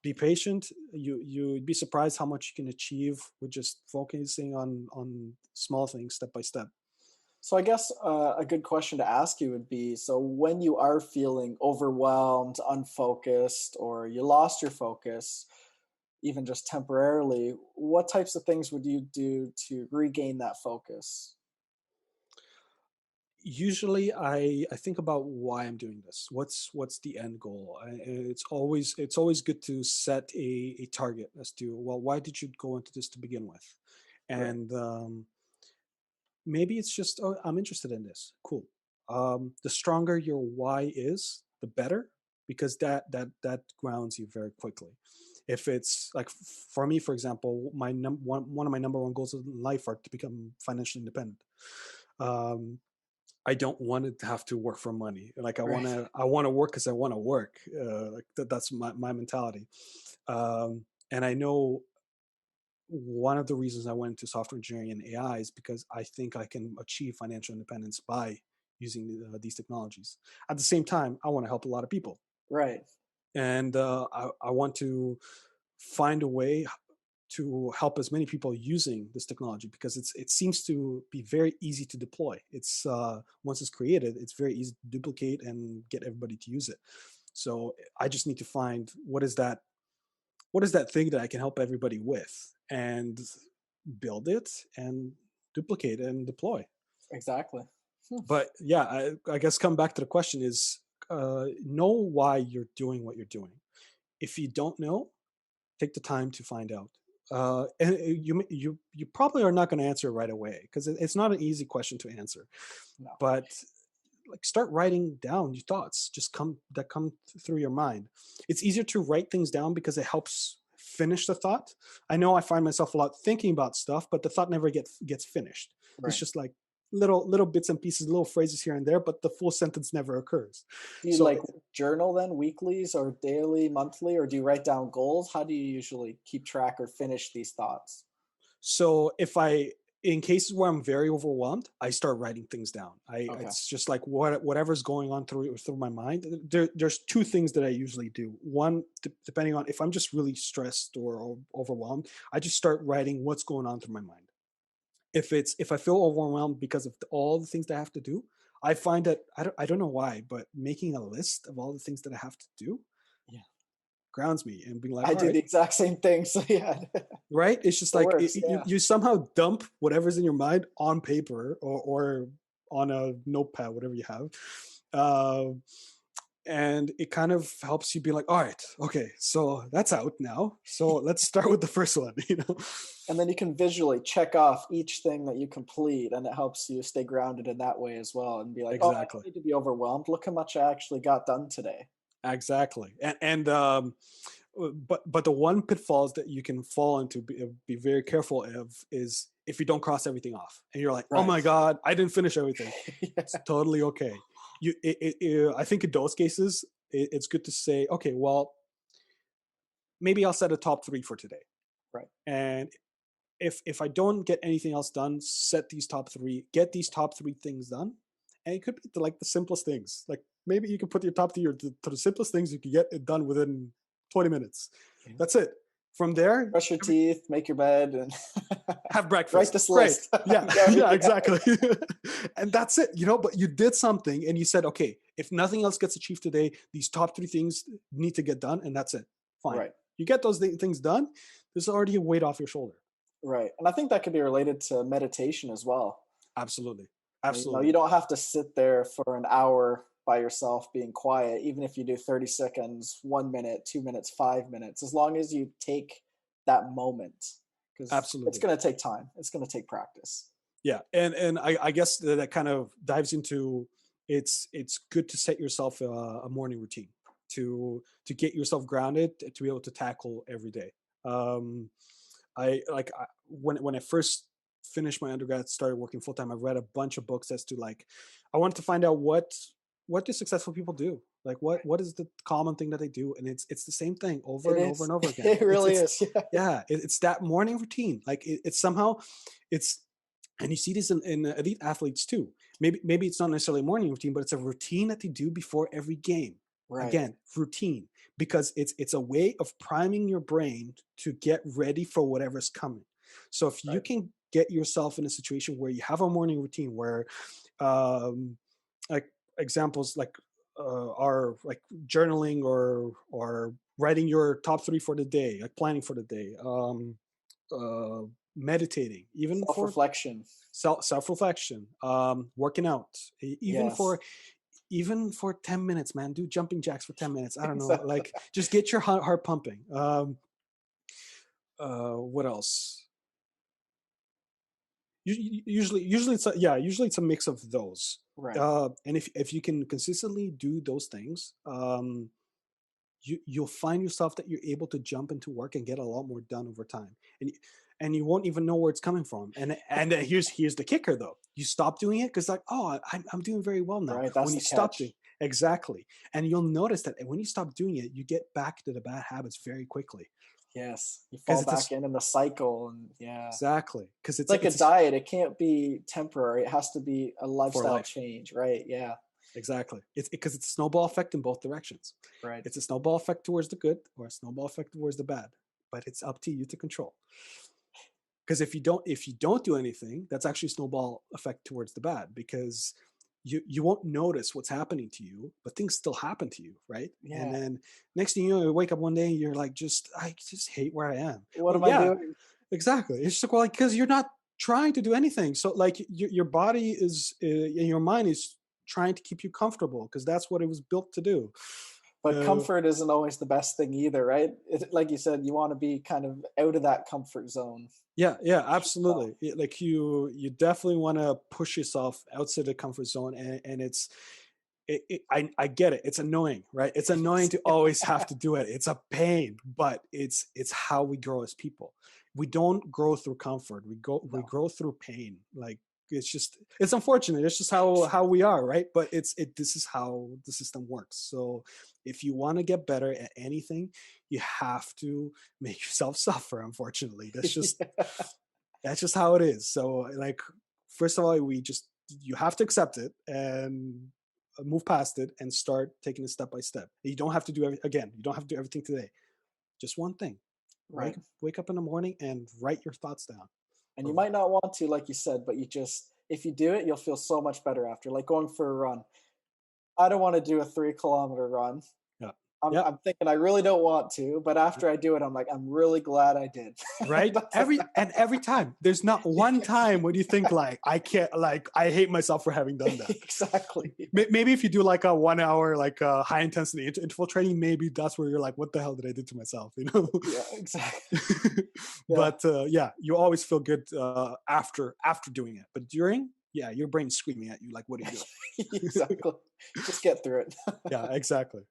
Be patient. You'd be surprised how much you can achieve with just focusing on small things step by step. So I guess a good question to ask you would be, so when you are feeling overwhelmed, unfocused, or you lost your focus, even just temporarily, what types of things would you do to regain that focus? Usually I think about why I'm doing this. What's the end goal? It's always good to set a target as to, well, why did you go into this to begin with? Right. And maybe it's just, oh, I'm interested in this. Cool. The stronger your why is, the better, because that grounds you very quickly. If it's like, for me, for example, one of my number one goals in life are to become financially independent. Um, I don't want to have to work for money. Like Right. I want to work because I want to work. Like that's my mentality. And I know one of the reasons I went into software engineering and AI is because I think I can achieve financial independence by using these technologies. At the same time, I want to help a lot of people, Right. and I want to find a way to help as many people using this technology, because it seems to be very easy to deploy. It's once it's created, it's very easy to duplicate and get everybody to use it. So I just need to find what is that thing that I can help everybody with, and build it and duplicate and deploy. Exactly. Hmm. But yeah, I guess come back to the question is, know why you're doing what you're doing. If you don't know, take the time to find out. And you probably are not going to answer it right away, because it's not an easy question to answer. No. But like, start writing down your thoughts just come through your mind. It's easier to write things down because it helps finish the thought. I know I find myself a lot thinking about stuff, but the thought never gets finished. It's Right. just like little bits and pieces, little phrases here and there, but the full sentence never occurs. Do you So like journal then, weeklies or daily, monthly, or do you write down goals? How do you usually keep track or finish these thoughts? So if I, in cases where I'm very overwhelmed, I start writing things down. Okay. It's just like whatever's going on through my mind. There's two things that I usually do. One, depending on if I'm just really stressed or overwhelmed, I just start writing what's going on through my mind. If I feel overwhelmed because of all the things that I have to do, I find that I don't know why, but making a list of all the things that I have to do Yeah. grounds me and being like, I all do right, the exact same thing. So yeah, it right? It's just like works. you Yeah. you somehow dump whatever's in your mind on paper or on a notepad, whatever you have. Uh, and it kind of helps you be like, all right, okay, so that's out now. So let's start with the first one, you know? And then you can visually check off each thing that you complete, and it helps you stay grounded in that way as well, and be like, "Oh, I don't Exactly. need to be overwhelmed. Look how much I actually got done today." Exactly. But the one pitfalls that you can fall into, be very careful of, is if you don't cross everything off and you're like, oh my Right. God, I didn't finish everything. Yeah. It's totally okay. I think in those cases, it's good to say, okay, well, maybe I'll set a top 3 for today. Right. And if I don't get anything else done, set these top 3, get these top 3 things done. And it could be like the simplest things. Like maybe you can put your top 3 to the simplest things, you can get it done within 20 minutes. Yeah. That's it. From there, Brush your teeth, make your bed, and have breakfast. write this Great. list. Yeah, Go, yeah, exactly. And that's it, you know, but you did something and you said, okay, if nothing else gets achieved today, these top 3 things need to get done, and that's it. Fine. Right. You get those things done, there's already a weight off your shoulder. Right. And I think that could be related to meditation as well. Absolutely. You know, Absolutely. you don't have to sit there for an hour by yourself being quiet, even if you do 30 seconds, 1 minute, 2 minutes, 5 minutes, as long as you take that moment, because it's Absolutely. going to take time. It's going to take practice. Yeah. And I guess that kind of dives into, it's good to set yourself a morning routine to get yourself grounded, to be able to tackle every day. Um, when I first finished my undergrad, started working full time, I read a bunch of books as to like, I wanted to find out what do successful people do, like what is the common thing that they do, and it's the same thing over It and over is. and over again. It really is. Yeah. Yeah, it's that morning routine. Like it's somehow it's and you see this in elite athletes too. Maybe it's not necessarily a morning routine, but it's a routine that they do before every game. Right. Again, routine, because it's a way of priming your brain to get ready for whatever's coming. So if you Right. can get yourself in a situation where you have a morning routine where, um, like examples like are like journaling or writing your top 3 for the day, like planning for the day, uh, meditating, even Self for reflection. self-reflection, working out, even Yes. for 10 minutes, man, do jumping jacks for 10 minutes. I don't know, Exactly. like just get your heart pumping. What else? Usually usually it's a mix of those. Right. And if you can consistently do those things, you'll find yourself that you're able to jump into work and get a lot more done over time, and you won't even know where it's coming from. And here's the kicker though: you stop doing it because like, oh, I'm doing very well now. Right. When That's you the stop catch. doing, exactly, and you'll notice that when you stop doing it, you get back to the bad habits very quickly, Yes. You because fall back in the cycle, and yeah. exactly, because It's like a it's diet. It can't be temporary. It has to be a for lifestyle life. change, right? Yeah. Exactly. It's because it's a snowball effect in both directions. Right. It's a snowball effect towards the good or a snowball effect towards the bad, but it's up to you to control. Because if you don't do anything, that's actually snowball effect towards the bad, because you won't notice what's happening to you, but things still happen to you, right? And Yeah. then next thing you know, you wake up one day and you're like, I just hate where I am. What Well, am I yeah, doing? exactly. It's just like, because you're not trying to do anything. So like your body is and your mind is trying to keep you comfortable because that's what it was built to do. But Uh, comfort isn't always the best thing either, right? Like you said, you want to be kind of out of that comfort zone. yeah, yeah, Push yourself. absolutely. Like you definitely want to push yourself outside the comfort zone, and I get it. It's annoying, right? It's annoying to always have to do it. It's a pain, but it's how we grow as people. We don't grow through comfort. We No. grow through pain. Like it's unfortunate. It's just how we are, right? But this is how the system works. So if you want to get better at anything, you have to make yourself suffer. Unfortunately, Yeah. that's just how it is. So like, first of all, you have to accept it and move past it and start taking it step by step. You don't have to do again. You don't have to do everything today. Just one thing. Right. Wake up in the morning and write your thoughts down. And you Or might not want to, like you said, but if you do it, you'll feel so much better after, like going for a run. I don't want to do a 3 kilometer run. yeah, I'm thinking I really don't want to, but after I do it, I'm like, I'm really glad I did. Right? Every time. There's not one time when you think like, I can't, like, I hate myself for having done that. Exactly. Maybe if you do like a 1 hour, like high intensity interval training, maybe that's where you're like, what the hell did I do to myself? You know? Yeah, exactly. But yeah, you always feel good after doing it. But during, yeah, your brain's screaming at you like, what are you doing? Exactly. Just get through it. Yeah, exactly.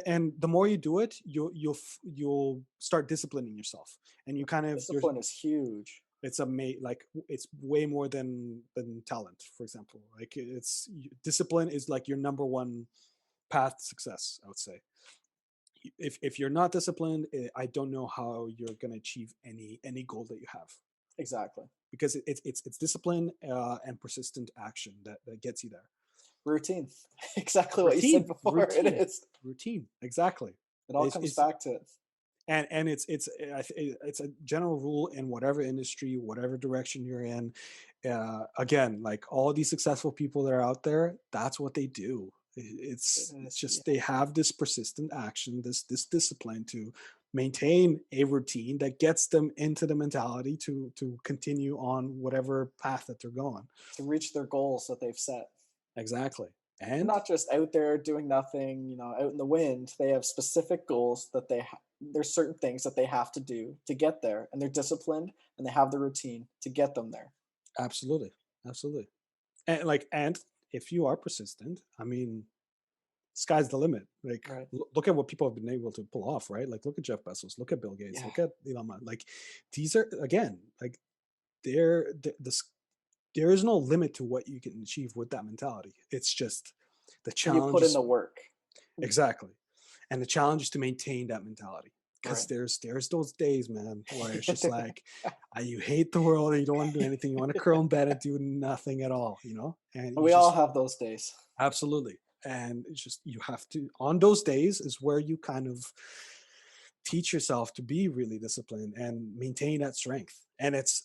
And the more you do it, you'll start disciplining yourself, and you kind of Discipline is huge. it's like it's way more than talent, for example. Like discipline is like your number one path to success, I would say. If you're not disciplined, I don't know how you're going to achieve any goal that you have. Exactly. Because it's discipline and persistent action that gets you there. Routine. Exactly what you said before. Routine. It is. Routine. Exactly. It all comes back to it. And it's a general rule in whatever industry, whatever direction you're in. Again, like all these successful people that are out there, that's what they do. It's just they have this persistent action, this discipline to maintain a routine that gets them into the mentality to continue on whatever path that they're going, to reach their goals that they've set. Exactly. They're And not just out there doing nothing, out in the wind. They have specific goals that there's certain things that they have to do to get there, and they're disciplined and they have the routine to get them there. absolutely. And if you are persistent, I mean, sky's the limit. Like, right. Look at what people have been able to pull off, right? Like, look at Jeff Bezos, look at Bill Gates, look at Elon Musk. Like, these are, again, like, there is no limit to what you can achieve with that mentality. It's just the challenge. You put in the work. Exactly. And the challenge is to maintain that mentality. Because there's those days, man, where it's just like you hate the world and you don't want to do anything. You want to curl in bed and do nothing at all, And we all have those days. Absolutely. And it's just, you have to, on those days is where you kind of teach yourself to be really disciplined and maintain that strength. And it's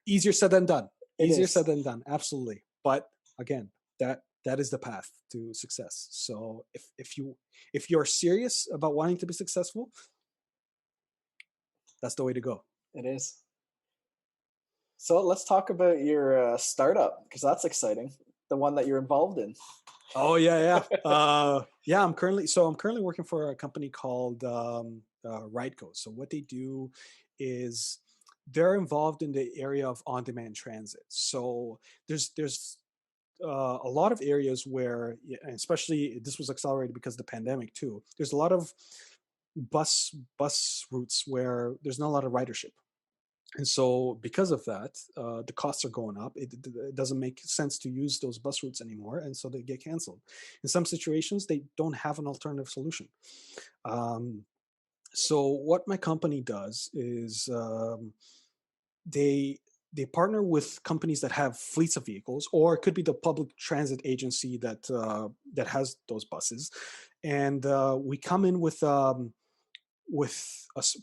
easier said than done. Easier said than done. Absolutely. But again, that is the path to success. So if you're serious about wanting to be successful, that's the way to go. It is. So let's talk about your startup, because that's exciting. The one that you're involved in. Oh yeah. Yeah. I'm currently working for a company called Rideco. So what they do is they're involved in the area of on-demand transit. So there's a lot of areas where, especially this was accelerated because of the pandemic too. There's a lot of bus routes where there's not a lot of ridership. And so because of that, the costs are going up. It doesn't make sense to use those bus routes anymore. And so they get canceled. In some situations, they don't have an alternative solution. So what my company does is they partner with companies that have fleets of vehicles, or it could be the public transit agency that has those buses. And we come in with a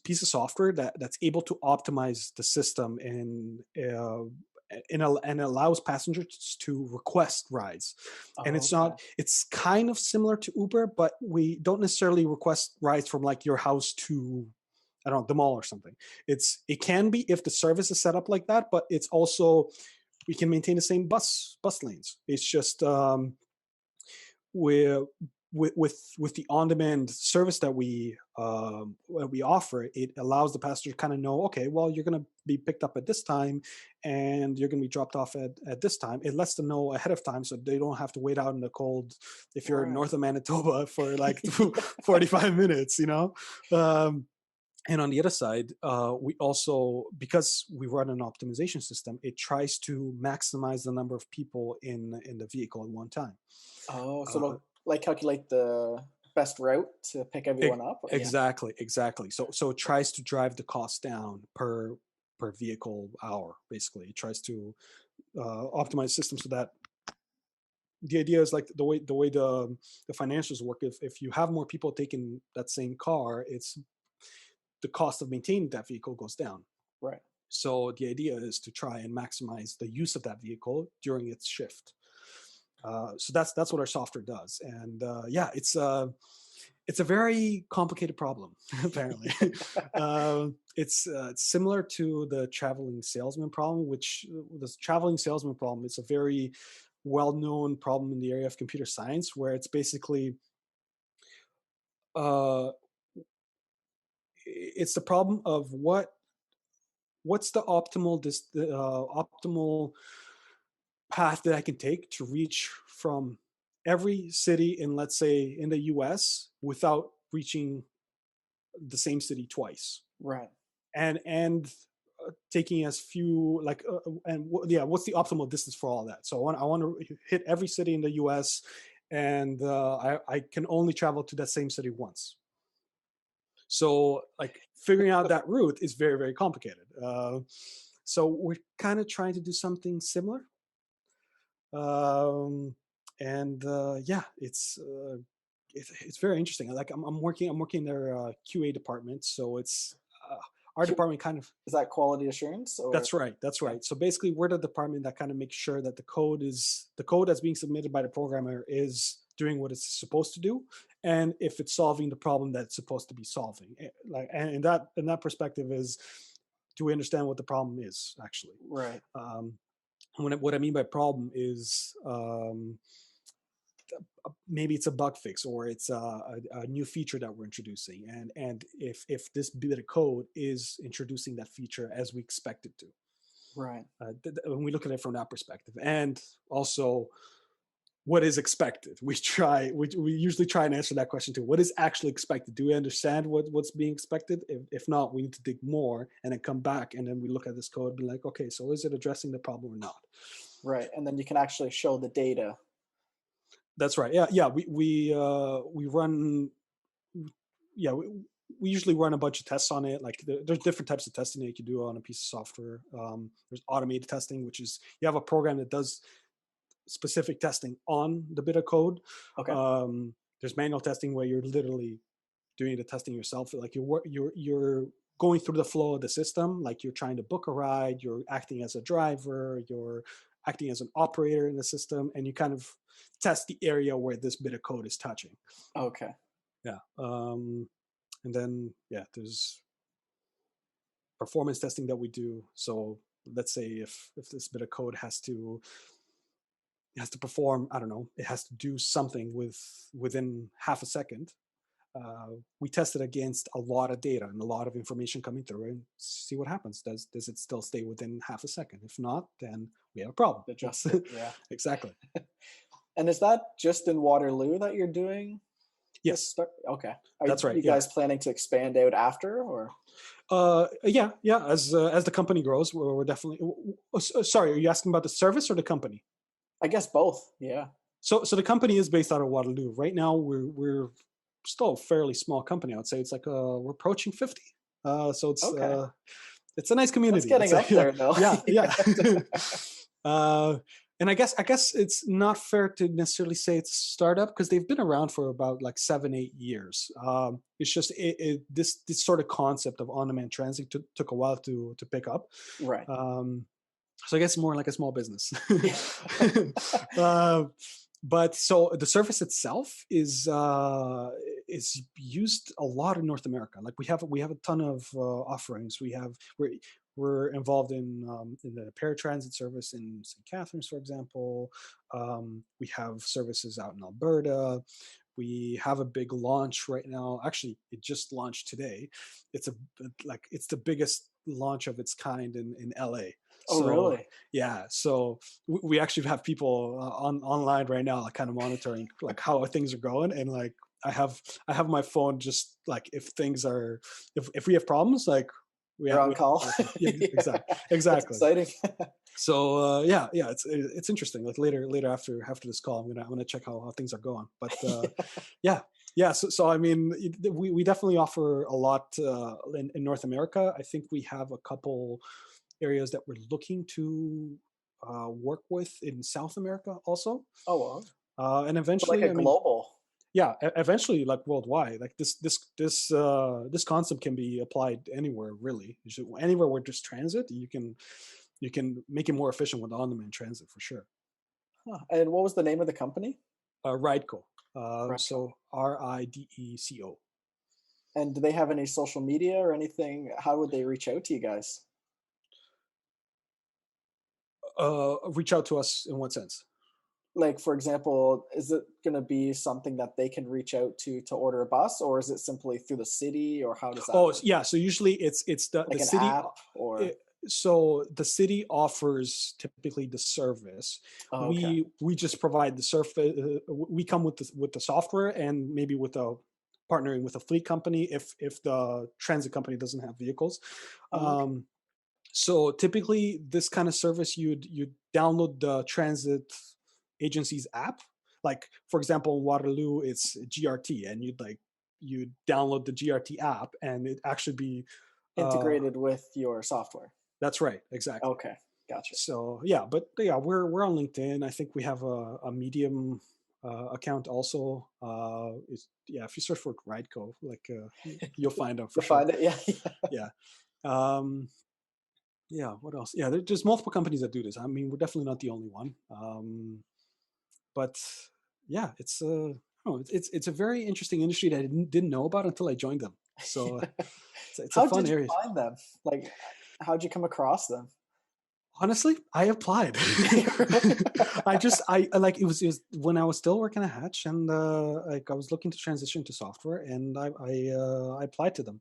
piece of software that's able to optimize the system and allows passengers to request rides. And it's kind of similar to Uber, but we don't necessarily request rides from like your house to, I don't know, the mall or something. It can be if the service is set up like that, but it's also, we can maintain the same bus lanes. It's just with the on-demand service that we offer, it allows the passenger to kind of know, okay, well, you're going to be picked up at this time and you're going to be dropped off at this time. It lets them know ahead of time so they don't have to wait out in the cold if you're north of Manitoba for like 45 minutes, and on the other side, we also, because we run an optimization system, it tries to maximize the number of people in the vehicle at one time. Oh, so it'll like calculate the best route to pick everyone up? Exactly. So it tries to drive the cost down per vehicle hour, basically. It tries to optimize systems so that the idea is like the way the financials work. If you have more people taking that same car, it's the cost of maintaining that vehicle goes down. Right. So the idea is to try and maximize the use of that vehicle during its shift. So that's what our software does. And It's a very complicated problem, apparently. It's similar to the traveling salesman problem, which the traveling salesman problem is a very well-known problem in the area of computer science, where it's basically uh, it's the problem of what's the optimal path that I can take to reach from every city in, let's say, in the US without reaching the same city twice, Right. and taking as few yeah, what's the optimal distance for all that. So I want to hit every city in the US, and I can only travel to that same city once. So like figuring out that route is very, very complicated. So we're kind of trying to do something similar. And yeah, it's very interesting. Like I'm working in their QA department, so it's our department kind of. Is that quality assurance? Or? That's right. That's right. So basically, we're the department that kind of makes sure that the code that's being submitted by the programmer is doing what it's supposed to do, and if it's solving the problem that it's supposed to be solving. Like, and in that perspective is, do we understand what the problem is actually? Right. What I mean by problem is maybe it's a bug fix, or it's a new feature that we're introducing, and if this bit of code is introducing that feature as we expect it to. Right. When we look at it from that perspective, and also what is expected, we usually try and answer that question too. What is actually expected? Do we understand what's being expected? If not, we need to dig more and then come back, and then we look at this code and be like, okay, so is it addressing the problem or not? Right. And then you can actually show the data. That's right. Yeah. We run. Yeah, we usually run a bunch of tests on it. Like there's different types of testing that you can do on a piece of software. There's automated testing, which is you have a program that does specific testing on the bit of code. Okay. There's manual testing where you're literally doing the testing yourself. Like you're going through the flow of the system. Like you're trying to book a ride. You're acting as a driver. You're acting as an operator in the system, and you kind of test the area where this bit of code is touching. Okay. Yeah. And then there's performance testing that we do. So let's say if this bit of code has to perform, I don't know, it has to do something within half a second. We test it against a lot of data and a lot of information coming through, and see what happens. Does it still stay within half a second? If not, then we have a problem. Adjust it. Yeah. Exactly. And is that just in Waterloo that you're doing? Yes. Okay. That's right. You guys planning to expand out after, or? Yeah. As the company grows, we're definitely. Sorry, are you asking about the service or the company? I guess both. Yeah. So the company is based out of Waterloo. Right now, we're still a fairly small company. I would say it's like we're approaching 50. So it's okay. It's a nice community. It's getting up there, though. Yeah. And I guess it's not fair to necessarily say it's a startup, because they've been around for about like 7-8 years. It's just this sort of concept of on-demand transit took a while to pick up. Right. So I guess more like a small business. But so the service itself is used a lot in North America. Like we have a ton of offerings. We're involved in the paratransit service in St. Catharines, for example. We have services out in Alberta. We have a big launch right now. Actually, it just launched today. It's the biggest launch of its kind in LA. Oh, really? Yeah. So we actually have people online right now, like kind of monitoring like how things are going, and like I have my phone just like if we have problems, like we're on call. Yeah, exactly. That's exciting. So it's interesting. Like later after this call, I'm gonna check how things are going. But yeah. So I mean, we definitely offer a lot in North America. I think we have a couple areas that we're looking to work with in South America also. Oh, wow. And eventually, so like global. Yeah, eventually, like worldwide. Like this concept can be applied anywhere, really. Anywhere where there's transit, you can make it more efficient with on-demand transit for sure. Huh. And what was the name of the company? Rideco. Rideco. So Rideco. And do they have any social media or anything? How would they reach out to you guys? Reach out to us in what sense? Like, for example, is it going to be something that they can reach out to order a bus, or is it simply through the city, or how does that Oh, work? yeah. So usually it's the Like an city. app, or it- so the city offers typically the service. oh, okay, We just provide the surface. We come with the software and maybe with a partnering with a fleet company if the transit company doesn't have vehicles. oh, okay, Um, so typically this kind of service you'd download the transit agency's app. Like for example, in Waterloo, it's GRT, and you'd download the GRT app, and it actually be uh, integrated with your software. that's right, exactly. Okay, gotcha. So yeah, but yeah, we're on LinkedIn. I think we have a Medium account also. Yeah, if you search for Rideco, like you'll find them for You'll sure. find it, yeah, yeah. Yeah. Um, yeah. What else? Yeah, there's multiple companies that do this. I mean, we're definitely not the only one. But yeah, oh, it's a very interesting industry that I didn't know about until I joined them. So it's a How fun did you area. find them? Like, how'd you come across them? Honestly, I applied. I like it was when I was still working at Hatch, and like I was looking to transition to software, and I applied to them.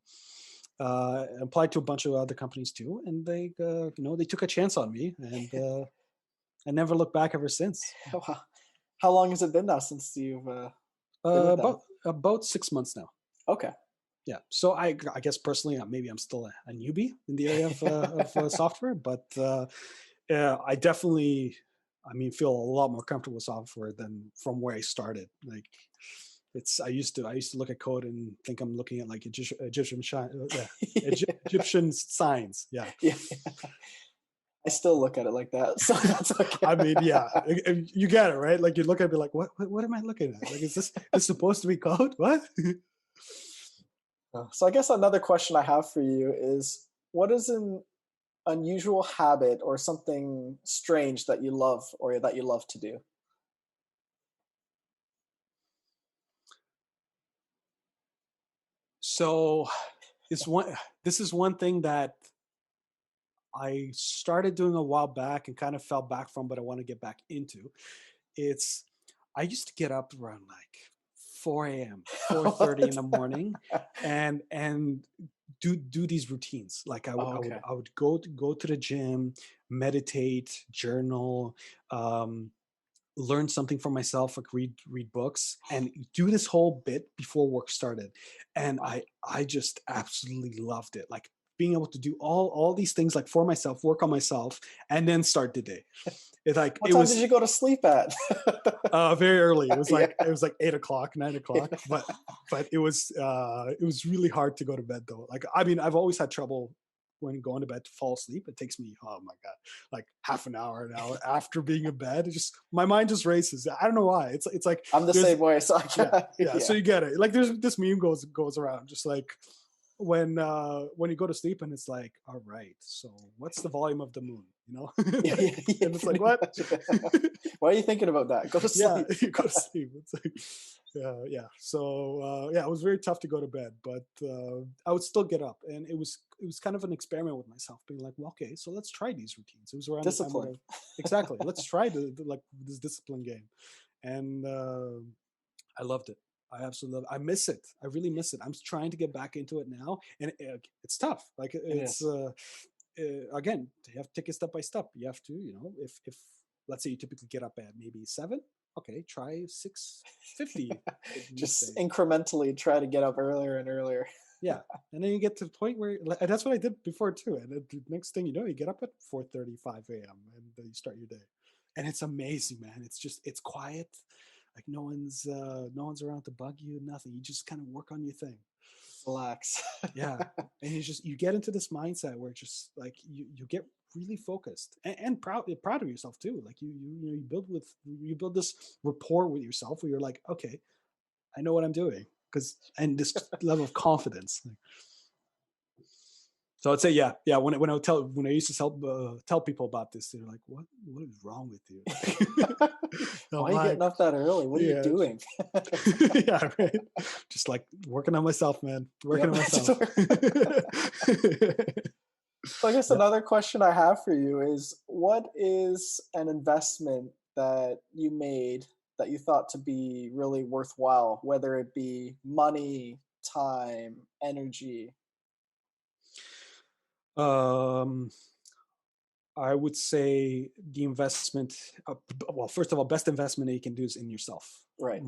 Applied to a bunch of other companies too, and they took a chance on me, and I never looked back ever since. Wow. How long has it been now since you've been with them? About 6 months now. Okay. Yeah, so I guess personally, maybe I'm still a newbie in the area of software, but I definitely, I mean, feel a lot more comfortable with software than from where I started. Like, I used to look at code and think I'm looking at like Egyptian signs. Yeah, Yeah, I still look at it like that, so that's okay. I mean, yeah, you get it, right? Like you look at it, be like, what am I looking at? Like, is this supposed to be code? What? So I guess another question I have for you is, what is an unusual habit or something strange that you love or that you love to do? So this one this is one thing that I started doing a while back and kind of fell back from, but I want to get back into. It's I used to get up around like 4 a.m., 4:30 in What? the morning, and do these routines. Like I would I would Okay. I would go to the gym, meditate, journal, um, learn something for myself, like read books, and do this whole bit before work started. And Wow. I just absolutely loved it. Like being able to do all these things like for myself, work on myself, and then start the day. What It time did was you go to sleep at? very early. It was Yeah. like 8 o'clock, 9 o'clock. But it was really hard to go to bed though. Like I mean, I've always had trouble when going to bed to fall asleep. It takes me, oh my god, like half an hour after being in bed. It just my mind just races. I don't know why. It's like I'm the there's same way, so I yeah, can yeah. So yeah. you get it. Like there's this meme goes around, just like when you go to sleep and it's like, all right, so what's the volume of the moon? Yeah, yeah, yeah, And it's like pretty what? much. Why are you thinking about that? Go to Yeah, sleep. you go to sleep. It's like, yeah. So yeah, it was very tough to go to bed, but I would still get up, and it was kind of an experiment with myself, being like, well, okay, so let's try these routines. It was around the time Discipline. where exactly, let's try like this discipline game, and I loved it. I absolutely love it. I miss it. I really miss it. I'm trying to get back into it now, and it's tough. Like It it's is. again, you have to take it step by step. You have to, if let's say you typically get up at maybe 7, okay, try 6:50 the next Just day. incrementally try to get up earlier and earlier. Yeah, and then you get to the point where and that's what I did before too. And the next thing you know, you get up at 4:35 a.m. and then you start your day, and it's amazing, man. It's quiet, like no one's around to bug you, nothing. You just kind of work on your thing. Just relax. Yeah, and you get into this mindset where it's just like you get really focused and proud of yourself too. Like you build this rapport with yourself where you're like, okay, I know what I'm doing, because and this level of confidence. So I'd say, yeah. When I used to tell people about this, they're like, "What is wrong with you?" Why I'm are you getting like, up that early? What are you yeah, doing? yeah, right. Just like working on myself, man. Working Yep. on myself. So I guess Yeah. another question I have for you is, what is an investment that you made that you thought to be really worthwhile, whether it be money, time, energy? Um, I would say the investment. Well, first of all, best investment that you can do is in yourself. Right.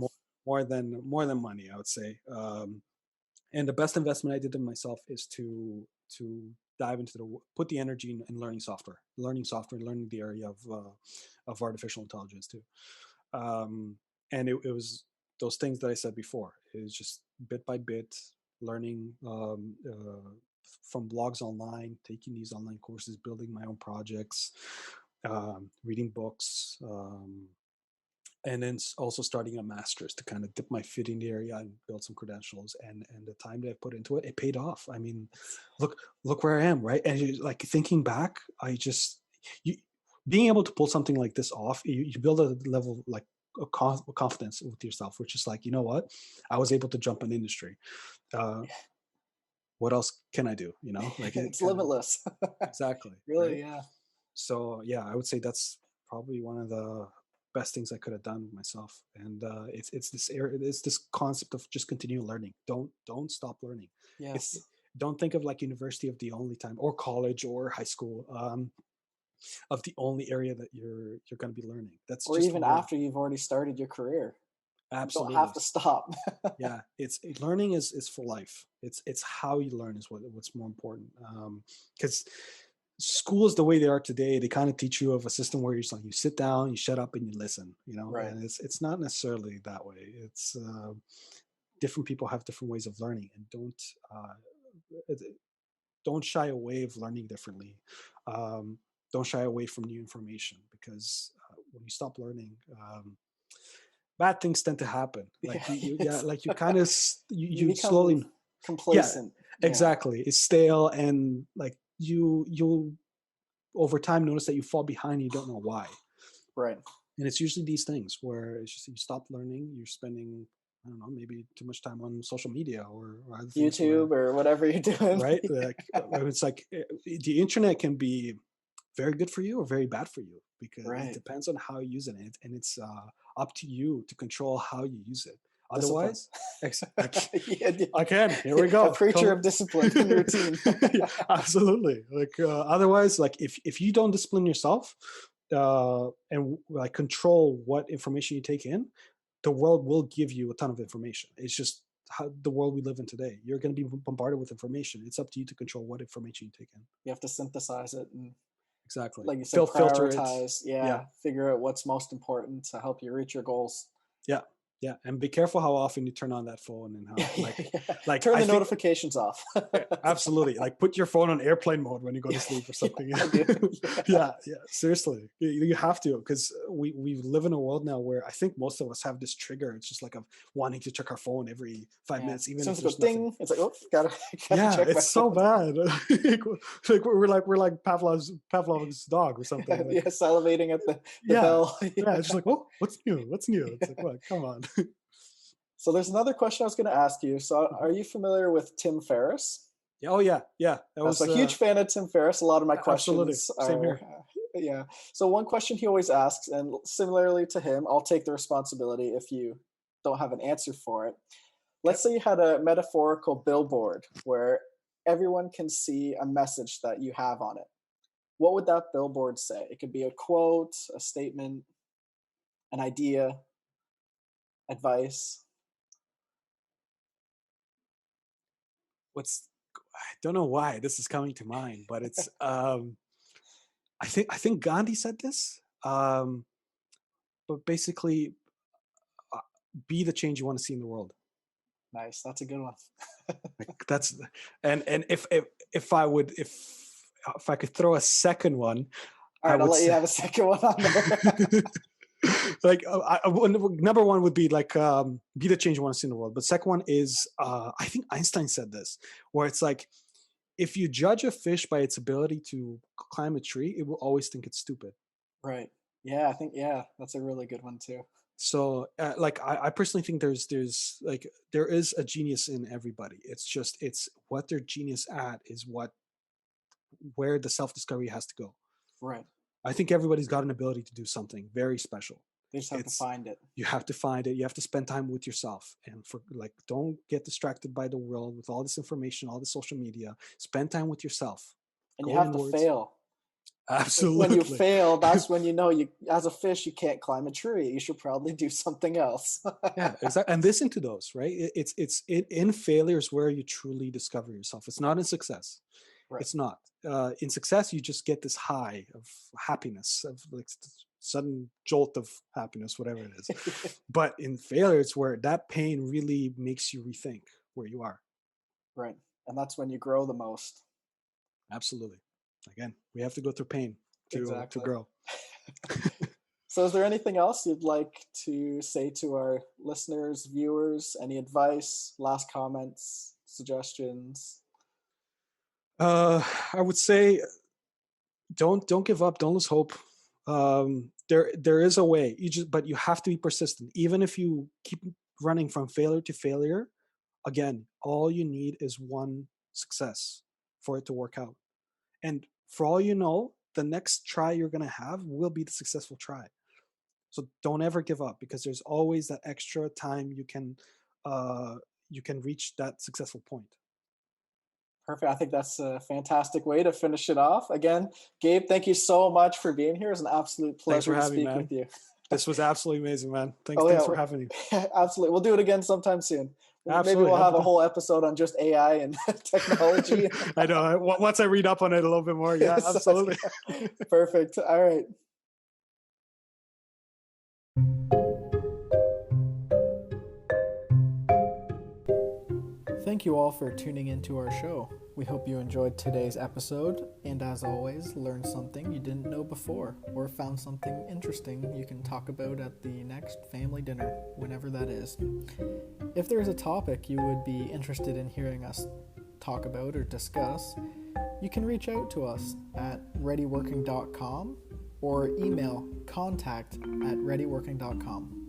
More than money, I would say. And the best investment I did in myself is to dive into put the energy in learning the area of artificial intelligence too. And it was those things that I said before. It was just bit by bit learning from blogs online, taking these online courses, building my own projects, reading books, and then also starting a master's to kind of dip my feet in the area and build some credentials. And the time that I put into it, it paid off. I mean, look where I am, right? And like thinking back, you being able to pull something like this off, you build a level like of confidence with yourself, which is like, you know what, I was able to jump an industry. Uh, what else can I do? You know, like it It's kind of limitless. exactly right. Really, yeah. So yeah, I would say that's probably one of the best things I could have done myself. And it's this concept of just continue learning. Don't stop learning. It's Yes. don't think of like university of the only time, or college or high school, of the only area that you're going to be learning. That's Or just even one. after you've already started your career. You don't have Absolutely. to stop. Yeah, it's learning is for life. It's how you learn is what's more important. Because schools the way they are today, they kind of teach you of a system where you're just like, you sit down, you shut up, and you listen. You know, Right. and it's not necessarily that way. It's different people have different ways of learning, and don't shy away of learning differently. Um, don't shy away from new information, because when you stop learning, bad things tend to happen. Yeah. Like yeah, It's, like you kind of you you become slowly, yeah, complacent. Yeah. exactly. It's stale, and like you'll over time notice that you fall behind. You don't know why, Right. and it's usually these things where it's just you stop learning. You're spending, I don't know, maybe too much time on social media or other things where, YouTube or whatever you're doing. right? Like it's like the internet can be very good for you or very bad for you, because it Right. depends on how you use it, and it's up to you to control how you use it. Discipline. Otherwise, Yeah, again, here we a go. preacher of discipline and routine. Yeah, absolutely. Like otherwise, like if you don't discipline yourself and like control what information you take in, the world will give you a ton of information. It's just how the world we live in today. You're going to be bombarded with information. It's up to you to control what information you take in. You have to synthesize it and, Exactly. like you said, Filter it. prioritize. Yeah. Yeah, figure out what's most important to help you reach your goals. Yeah. Yeah. And be careful how often you turn on that phone, and how like Turn I the think notifications off. absolutely, like put your phone on airplane mode when you go to sleep or something. Yeah, I do. Yeah. Yeah, seriously, you have to, because we live in a world now where I think most of us have this trigger. It's just like of wanting to check our phone every 5 minutes, even As soon if as it goes there's nothing. ding, it's like, oh, gotta Yeah, check my it's so phone. bad. Like we're like Pavlov's dog or something. Yeah, Like salivating at the yeah, bell. yeah, it's just like, oh, what's new? What's new? It's like, what? Come on. So there's another question I was going to ask you. So are you familiar with Tim Ferriss? Yeah, oh yeah. That was So huge fan of Tim Ferriss. A lot of my absolutely questions same are, here. yeah. So one question he always asks, and similarly to him, I'll take the responsibility if you don't have an answer for it. Okay. Let's say you had a metaphorical billboard where everyone can see a message that you have on it. What would that billboard say? It could be a quote, a statement, an idea, advice. I don't know why this is coming to mind, but it's I think Gandhi said this. But basically, uh, be the change you want to see in the world. Nice. That's a good one. Like that's and if I could throw a second one, All I right, I'll would let you say have a second one on there. like number one would be like be the change you want to see in the world. But second one is I think Einstein said this, where it's like if you judge a fish by its ability to climb a tree, it will always think it's stupid. Right. Yeah, I think that's a really good one too. So like I personally think there's like there is a genius in everybody. It's just it's what they're genius at is what where the self discovery has to go. Right. I think everybody's got an ability to do something very special. They just have to find it. You have to find it. You have to spend time with yourself, and for like, don't get distracted by the world with all this information, all the social media. Spend time with yourself. And Go you have inwards. to fail. Absolutely. When you fail, that's when you know you, as a fish, you can't climb a tree. You should probably do something else. Yeah, exactly. And listen to those, right? It's in failures where you truly discover yourself. It's not in success. Right. It's not. In success, you just get this high of happiness, of like sudden jolt of happiness, whatever it is. But in failure, it's where that pain really makes you rethink where you are. Right. And that's when you grow the most. Absolutely. Again, we have to go through pain to grow. So is there anything else you'd like to say to our listeners, viewers? Any advice, last comments, suggestions? I would say don't give up, don't lose hope. There is a way. But you have to be persistent. Even if you keep running from failure to failure, again, all you need is one success for it to work out. And for all you know, the next try you're going to have will be the successful try. So don't ever give up, because there's always that extra time you can reach that successful point. Perfect. I think that's a fantastic way to finish it off. Again, Gabe, thank you so much for being here. It's an absolute pleasure to speak with you. This was absolutely amazing, man. Thanks for having me. Absolutely. We'll do it again sometime soon. Absolutely. Maybe we'll have a whole episode on just AI and technology. I know. Once I read up on it a little bit more. Yeah, absolutely. Perfect. All right. Thank you all for tuning into our show. We hope you enjoyed today's episode, and as always, learned something you didn't know before, or found something interesting you can talk about at the next family dinner, whenever that is. If there is a topic you would be interested in hearing us talk about or discuss, you can reach out to us at readyworking.com or email contact@readyworking.com.